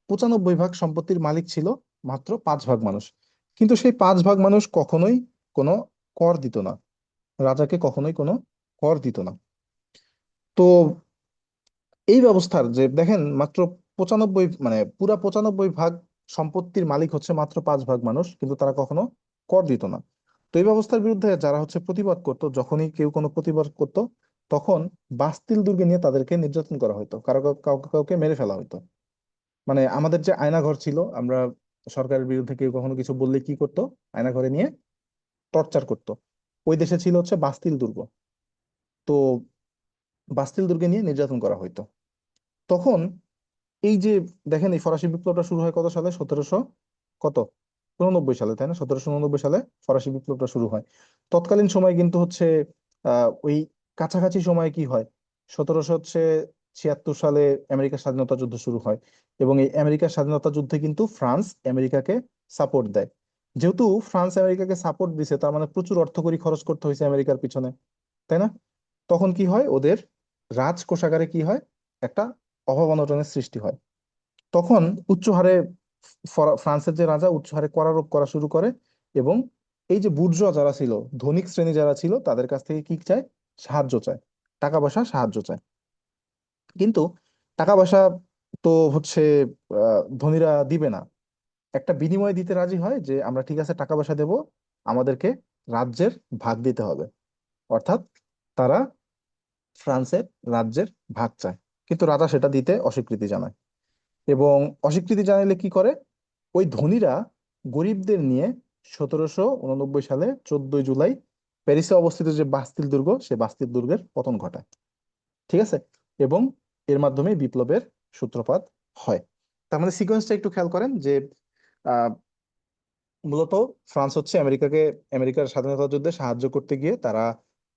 [SPEAKER 1] 95 ভাগ সম্পত্তির মালিক ছিল মাত্র 5 ভাগ মানুষ। কিন্তু সেই 5 ভাগ মানুষ কখনোই কোনো কর দিত না, রাজাকে কখনোই কোনো কর দিত না। তো এই ব্যবস্থার যে দেখেন, মাত্র 95, মানে পুরা 95 ভাগ সম্পত্তির মালিক হচ্ছে মাত্র 5 ভাগ মানুষ, কিন্তু তারা কখনো কর দিত না। তো এই ব্যবস্থার বিরুদ্ধে যারা হচ্ছে প্রতিবাদ করতো, যখনই কেউ কোনো প্রতিবাদ করতো, তখন বাস্তিল দুর্গে নিয়ে তাদেরকে নির্যাতন করা হতো, কাউকে কাউকে মেরে ফেলা হতো। মানে আমাদের যে আয়নাঘর ছিল, আমরা সরকারের বিরুদ্ধে কেউ কখনো কিছু বললে কি করতো? আয়নাঘরে নিয়ে টর্চার করতো। ওই দেশে ছিল হচ্ছে বাস্তিল দুর্গ। তো বাস্তিল দুর্গে নিয়ে নির্যাতন করা হতো তখন। এই যে দেখেন, এই ফরাসি বিপ্লবটা শুরু হয় কত সালে? 1789 সালে, তাই না? 1789 সালে ফরাসি বিপ্লবটা শুরু হয়। তৎকালীন সময় কিন্তু হচ্ছে ওই কাছাকাছি সময় কি হয়? 1776 সালে আমেরিকার স্বাধীনতা যুদ্ধ শুরু হয়। এবং এই আমেরিকার স্বাধীনতা যুদ্ধে কিন্তু ফ্রান্স আমেরিকাকে সাপোর্ট দেয়। যেহেতু ফ্রান্স আমেরিকাকে সাপোর্ট দিছে, তার মানে প্রচুর অর্থকড়ি খরচ করতে হয়েছে আমেরিকার পিছনে, তাই না? তখন কি হয়? ওদের রাজকোষাগারে কি হয়? একটা অভাব অনটনের সৃষ্টি হয়। তখন উচ্চ হারে ফ্রান্সের যে রাজা উচ্চ হারে করারোপ করা শুরু করে। এবং এই যে বুর্জোয়া যারা ছিল, ধনিক শ্রেণী যারা ছিল, তাদের কাছ থেকে কি চায়? সাহায্য চায়, টাকা পয়সা সাহায্য চায়। কিন্তু টাকা পয়সা তো হচ্ছে ধনীরা দিবে না। একটা বিনিময় দিতে রাজি হয় যে আমরা ঠিক আছে টাকা পয়সা দেব, আমাদেরকে রাজ্যের ভাগ দিতে হবে। অর্থাৎ তারা ফ্রান্সের রাজ্যের ভাগ চায়। কিন্তু রাজা সেটা দিতে অস্বীকৃতি জানায়। এবং অস্বীকৃতি জানাইলে কি করে? ওই ধনীরা গরিবদের নিয়ে 1789 সালে 14ই জুলাই প্যারিসে অবস্থিত যে বাস্তিল দুর্গ, সে বাস্তিল দুর্গের পতন ঘটায়। ঠিক আছে, এবং এর মাধ্যমে বিপ্লবের সূত্রপাত হয়। তার মানে সিকোয়েন্সটা একটু খেয়াল করেন যে আহ, মূলত ফ্রান্স হচ্ছে আমেরিকার স্বাধীনতা যুদ্ধে সাহায্য করতে গিয়ে তারা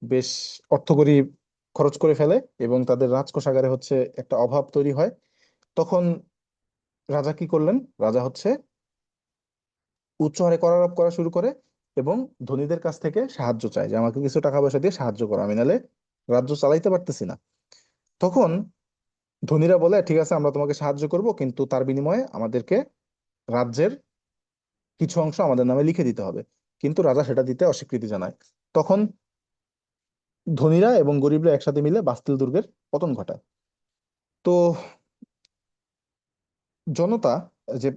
[SPEAKER 1] বেশ অর্থকড়ি খরচ করে ফেলে, এবং তাদের রাজকোষাগারে হচ্ছে একটা অভাব তৈরি হয়। তখন রাজা কি করলেন? রাজা হচ্ছে উচ্চ হারে করারোপ করা শুরু করে। এবং ধনীদের কাছ থেকে সাহায্য চায়, যে আমাকে কিছু টাকা পয়সা দিয়ে সাহায্য করো, আমি নাহলে রাজ্য চালাইতে পারতেছি না। তখন ধনীরা বলে ঠিক আছে, আমরা তোমাকে সাহায্য করব, কিন্তু তার বিনিময়ে আমাদেরকে রাজ্যের কিছু অংশ আমাদের নামে লিখে দিতে হবে। কিন্তু রাজা সেটা দিতে অস্বীকৃতি জানায়। তখন ধনীরা এবং গরিবরা একসাথে মিলে বাস্তিল দুর্গের পতন ঘটায়। তো জনতা, যে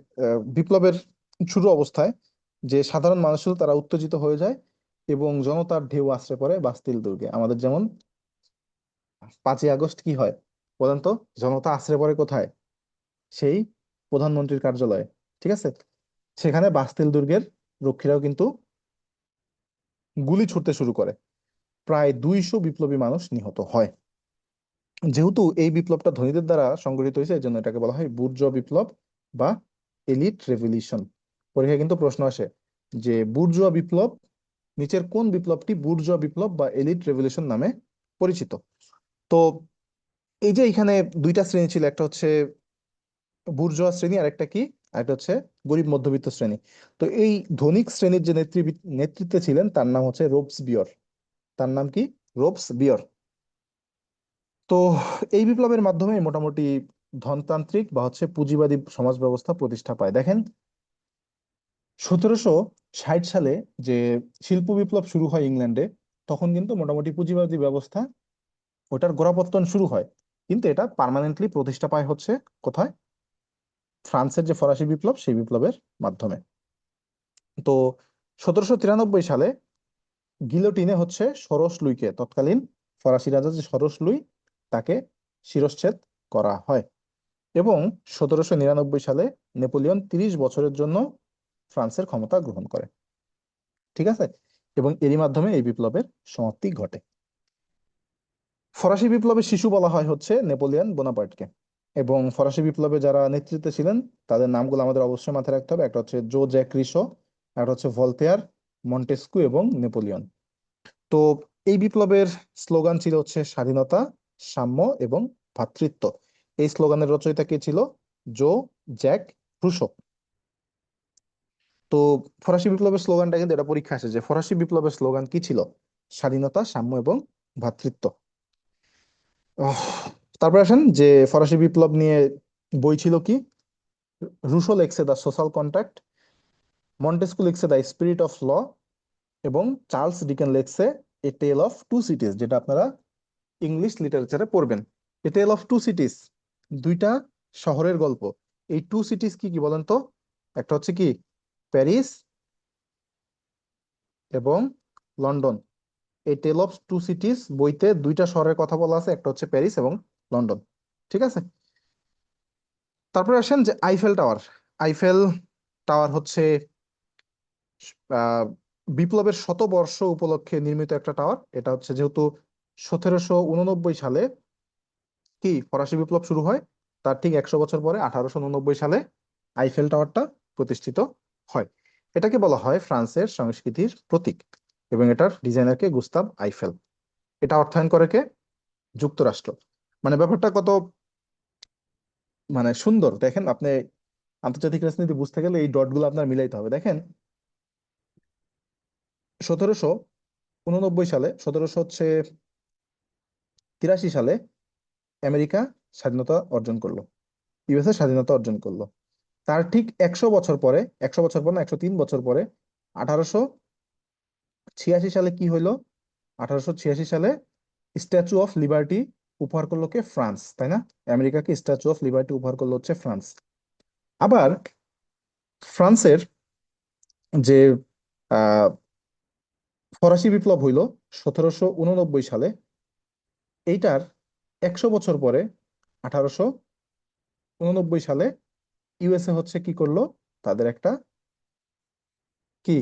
[SPEAKER 1] বিপ্লবের শুরু অবস্থায় যে সাধারণ মানুষ ছিল তারা উত্তেজিত হয়ে যায় এবং জনতার ঢেউ আশ্রে পড়ে বাস্তিল দুর্গে। আমাদের যেমন 5ই আগস্ট কি হয় বলেন তো? জনতা আশ্রে পড়ে কোথায়? সেই প্রধানমন্ত্রীর কার্যালয়ে। ঠিক আছে, সেখানে বাস্তিল দুর্গের রক্ষীরাও কিন্তু গুলি ছুড়তে শুরু করে। প্রায় 200 বিপ্লবী মানুষ নিহত হয়। যেহেতু এই বিপ্লবটা ধনীদের দ্বারা সংগঠিত হয়েছে, এই জন্য এটাকে বলা হয় বুর্জোয়া বিপ্লব বা এলিট রেভলিউশন। পরীক্ষায় কিন্তু প্রশ্ন আসে যে বুর্জোয়া বিপ্লব, নিচের কোন বিপ্লবটি বুর্জোয়া বিপ্লব বা এলিট রেভলিউশন নামে পরিচিত? তো এই যে এখানে দুইটা শ্রেণী ছিল, একটা হচ্ছে বুর্জোয়া শ্রেণী আর একটা কি, আরেকটা হচ্ছে গরিব মধ্যবিত্ত শ্রেণী। তো এই ধনিক শ্রেণীর যে নেতৃত্বে ছিলেন তার নাম হচ্ছে রোবস বিয়র। তার নাম কি? রোবস বিয়র। তো এই বিপ্লবের মাধ্যমে মোটামুটি ধনতান্ত্রিক বা হচ্ছে পুঁজিবাদী সমাজ ব্যবস্থা প্রতিষ্ঠা পায়। দেখেন, 1760 সালে যে শিল্প বিপ্লব শুরু হয় ইংল্যান্ডে, তখন কিন্তু মোটামুটি পুঁজিবাদী ব্যবস্থা ওটার গোড়াপত্তন শুরু হয়। কিন্তু এটা পার্মানেন্টলি প্রতিষ্ঠা পায় হচ্ছে কোথায়? ফ্রান্সের যে ফরাসি বিপ্লব, সেই বিপ্লবের মাধ্যমে। তো 1793 সালে গিলোটিনে হচ্ছে সরোস লুইকে, তৎকালীন ফরাসি রাজা যে সরোস লুই, তাকে শিরশ্ছেদ করা হয়। এবং 1799 সালে নেপোলিয়ন 30 বছরের জন্য ফ্রান্সের ক্ষমতা গ্রহণ করে। ঠিক আছে, এবং এরই মাধ্যমে এই বিপ্লবের সমাপ্তি ঘটে। ফরাসি বিপ্লবের শিশু বলা হয় হচ্ছে নেপোলিয়ন বোনাপার্টকে। এবং ফরাসি বিপ্লবে যারা নেতৃত্বে ছিলেন তাদের নামগুলো আমাদের অবশ্যই মাথায় রাখতে হবে। একটা হচ্ছে জো জ্যাক রিসো, একটা হচ্ছে ভলতেয়ার, মন্টেস্কু এবং নেপোলিয়ন। তো এই বিপ্লবের স্লোগান ছিল হচ্ছে স্বাধীনতা, সাম্য এবং ভ্রাতৃত্ব। এই স্লোগানের রচয়িতা কে ছিল? জো জ্যাক রুসো। তো ফরাসি বিপ্লবের স্লোগানটা কিন্তু এটা পরীক্ষা আসে যে ফরাসি বিপ্লবের স্লোগান কি ছিল? স্বাধীনতা, সাম্য এবং ভ্রাতৃত্ব। আহ, তারপর আসেন যে ফরাসি বিপ্লব নিয়ে বই ছিল কি? রুশো লেখছে দ্য সোশ্যাল কন্ট্রাক্ট, মন্টেস্কু লিখছে দ্য স্পিরিট অফ ল, এবং চার্লস ডিকেন লেখছে এ টেল অফ টু সিটিজ, যেটা আপনারা ইংলিশ লিটারেচারে পড়বেন। এ টেল অফ টু সিটিজ, দুইটা শহরের গল্প। এই টু সিটিজ কি কি বলেন তো? একটা হচ্ছে কি প্যারিস এবং লন্ডন। এই টেল অফ টু সিটিজ বইতে দুইটা শহরের কথা বলা আছে, একটা হচ্ছে প্যারিস এবং লন্ডন। ঠিক আছে, তারপরে আসেন যে আইফেল টাওয়ার। আইফেল টাওয়ার হচ্ছে আহ বিপ্লবের শতবর্ষ উপলক্ষে নির্মিত একটা টাওয়ার। এটা হচ্ছে যেহেতু 1789 সালে কি ফরাসি বিপ্লব শুরু হয়, তার ঠিক 100 বছর পরে 1889 সালে আইফেল টাওয়ারটা প্রতিষ্ঠিত হয়। এটাকে বলা হয় ফ্রান্সের সংস্কৃতির প্রতীক, এবং এটার ডিজাইনারকে গুস্তাভ আইফেল। এটা অর্থায়ন করে কে? যুক্তরাষ্ট্র। মানে ব্যাপারটা কত মানে সুন্দর দেখেন আপনি। আন্তর্জাতিক রাজনীতি বুঝতে গেলে এই ডটগুলো আপনার মিলাইতে হবে। দেখেন, 1789 সালে, 1783 সালে আমেরিকা স্বাধীনতা অর্জন করলো, ইউএসএ স্বাধীনতা অর্জন করলো। তার ঠিক 100 বছর পরে, 100 বছর পর না, 103 বছর পরে, 1886 সালে কি হইলো? 1886 সালে স্ট্যাচু অফ লিবার্টি উপহার করলো কে? ফ্রান্স, তাই না? আমেরিকাকে স্ট্যাচু অফ লিবার্টি উপহার করলো হচ্ছে ফ্রান্স। আবার ফ্রান্সের যে আহ ফরাসি বিপ্লব হইল 1789 সালে, এইটার 100 বছর পরে 1889 সালে ইউএসএ হচ্ছে কি করলো? তাদের একটা কি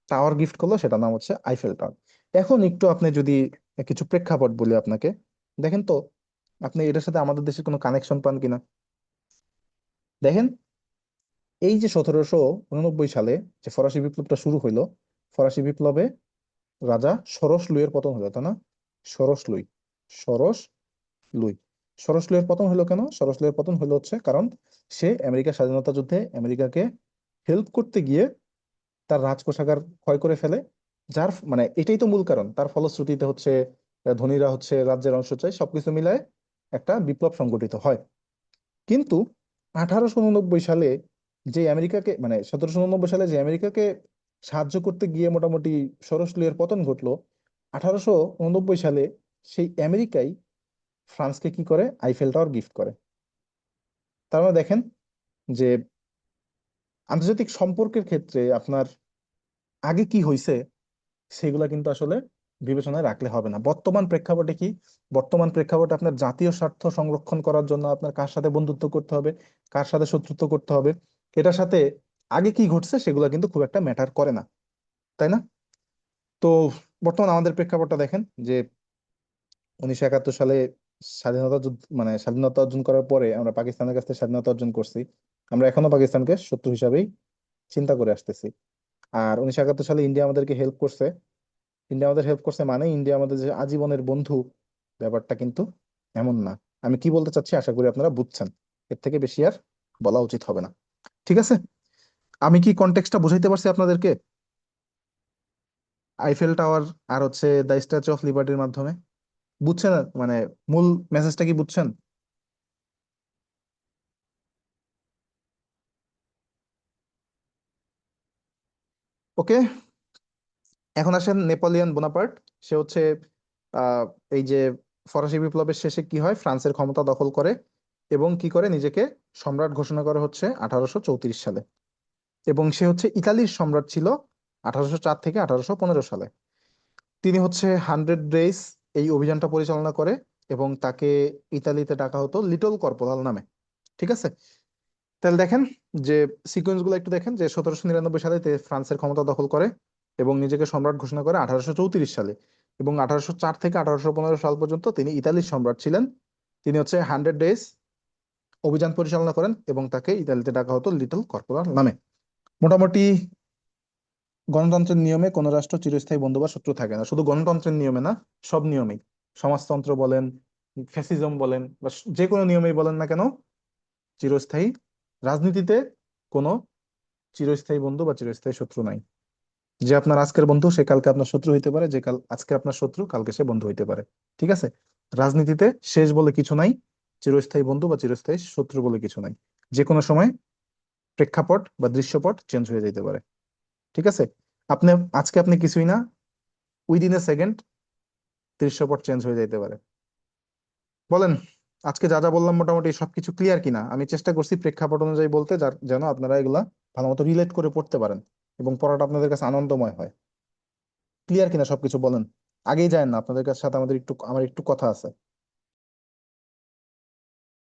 [SPEAKER 1] টাওয়ার গিফট করলো, সেটার নাম হচ্ছে আইফেল টাওয়ার। এখন একটু আপনি যদি কিছু প্রেক্ষাপট বলি আপনাকে, দেখেন তো আপনি এটার সাথে আমাদের দেশের কোনো কানেকশন পান কিনা। দেখেন, এই যে 1789 সালে যে ফরাসি বিপ্লবটা শুরু হইলো, ফরাসি বিপ্লবে রাজা সরস লুইয়ের পতন হলো, তাই না? সরস লুই, সরস লুই। সরস লুইয়ের পতন হলো কেন? সরস লুইয়ের পতন হলো হচ্ছে কারণ সে আমেরিকার স্বাধীনতা যুদ্ধে আমেরিকাকে হেল্প করতে গিয়ে তার রাজকোষাগার ক্ষয় করে ফেলে। যার মানে এটাই তো মূল কারণ, তার ফলশ্রুতিতে হচ্ছে ধনীরা হচ্ছে রাজ্যের অংশ চায়, সবকিছু মিলায় একটা বিপ্লব সংগঠিত হয়। কিন্তু 1889 সালে যে আমেরিকাকে, মানে 1789 সালে যে আমেরিকাকে সাহায্য করতে গিয়ে মোটামুটি সরসলিয়ার পতন ঘটলো, 1889 সালে সেই আমেরিকাই ফ্রান্সকে কি করে, আইফেল টাওয়ার গিফট করে। তার মানে দেখেন যে আন্তর্জাতিক সম্পর্কের ক্ষেত্রে আপনার আগে কি হয়েছে সেগুলা কিন্তু আসলে বিবেচনায় রাখলে হবে না। বর্তমান প্রেক্ষাপটে কি, বর্তমান প্রেক্ষাপটে আপনার জাতীয় স্বার্থ সংরক্ষণ করার জন্য আপনার কার সাথে বন্ধুত্ব করতে হবে, কার সাথে শত্রুত্ব করতে হবে, এটার সাথে আগে কি ঘটছে সেগুলো কিন্তু খুব একটা ম্যাটার করে না, তাই না? তো বর্তমান আমাদের প্রেক্ষাপটটা দেখেন যে 1971 সালে স্বাধীনতা যুদ্ধ, মানে স্বাধীনতা অর্জন করার পরে আমরা পাকিস্তানের কাছ থেকে স্বাধীনতা অর্জন করছি। আমরা এখনো পাকিস্তানকে শত্রু হিসাবেই চিন্তা করে আসতেছি। আর 1971 সালে ইন্ডিয়া আমাদেরকে হেল্প করছে। ইন্ডিয়া আমাদের হেল্প করছে মানে ইন্ডিয়া আমাদের যে আজীবনের বন্ধু, ব্যাপারটা কিন্তু এমন না। আমি কি বলতে চাচ্ছি আশা করি আপনারা বুঝছেন। এর থেকে বেশি আর বলা উচিত হবে না। ঠিক আছে, আমি কি কনটেক্সটটা বুঝাইতে পারছি আপনাদেরকে? আইফেল টাওয়ার আর হচ্ছে দ্য স্ট্যাচু অফ লিবার্টির মাধ্যমে বুঝছেন? মানে মূল মেসেজটা কি বুঝছেন? ওকে, এখন আসেন নেপোলিয়ন বোনাপার্ট। সে হচ্ছে আহ এই যে ফরাসি বিপ্লবের শেষে কি হয়, ফ্রান্সের ক্ষমতা দখল করে এবং কি করে নিজেকে সম্রাট ঘোষণা করে হচ্ছে 1834 সালে। এবং সে হচ্ছে ইতালির সম্রাট ছিল 1804 থেকে 1815 সালে। তিনি হচ্ছে 100 ডেজ এই অভিযানটা পরিচালনা করে এবং তাকে ইতালিতে ডাকা হতো লিটল কর্পোরাল নামে। ঠিক আছে, তাহলে দেখেন যে সিকোয়েন্স গুলো একটু দেখেন যে 1799 সালে ফ্রান্সের ক্ষমতা দখল করে এবং নিজেকে সম্রাট ঘোষণা করে 1834 সালে। এবং 1804 থেকে 1815 সাল পর্যন্ত তিনি ইতালির সম্রাট ছিলেন। তিনি হচ্ছে 100 ডেজ অভিযান পরিচালনা করেন এবং তাকে ইতালিতে ডাকা হতো লিটল কর্পোরাল নামে। মোটামুটি গণতন্ত্রের নিয়মে কোনো রাষ্ট্র চিরস্থায়ী বন্ধু বা শত্রু থাকে না। শুধু গণতন্ত্রের নিয়মে না, সব নিয়মেই, সমাজতন্ত্র বলেন, ফ্যাসিজম বলেন, বা যে কোনো নিয়মেই বলেন না কেন, চিরস্থায়ী রাজনীতিতে কোনো চিরস্থায়ী বন্ধু বা চিরস্থায়ী শত্রু নাই। যে আপনার আজকের বন্ধু সে কালকে আপনার শত্রু হইতে পারে, যে কাল আজকে আপনার শত্রু কালকে সে বন্ধু হইতে পারে। ঠিক আছে, রাজনীতিতে শেষ বলে কিছু নাই, চিরস্থায়ী বন্ধু বা চিরস্থায়ী শত্রু বলে কিছু নাই। যে কোনো সময় প্রেক্ষাপট বা দৃশ্যপট চেঞ্জ হয়ে যেতে পারে। ঠিক আছে, আপনি আজকে আপনি কিছুই না, উইদিন এ সেকেন্ড দৃশ্যপট চেঞ্জ হয়ে যেতে পারে। বলেন, আজকে যা যা বললাম মোটামুটি সবকিছু ক্লিয়ার কিনা? আমি চেষ্টা করছি প্রেক্ষাপট অনুযায়ী বলতে, যার যেন আপনারা এগুলা ভালো মতো রিলেট করে পড়তে পারেন এবং পড়াটা আপনাদের কাছে আনন্দময় হয়। ক্লিয়ার কিনা সবকিছু বলেন। আগেই যায় না, আপনাদের কাছে সাথে আমাদের একটু, আমার একটু কথা আছে।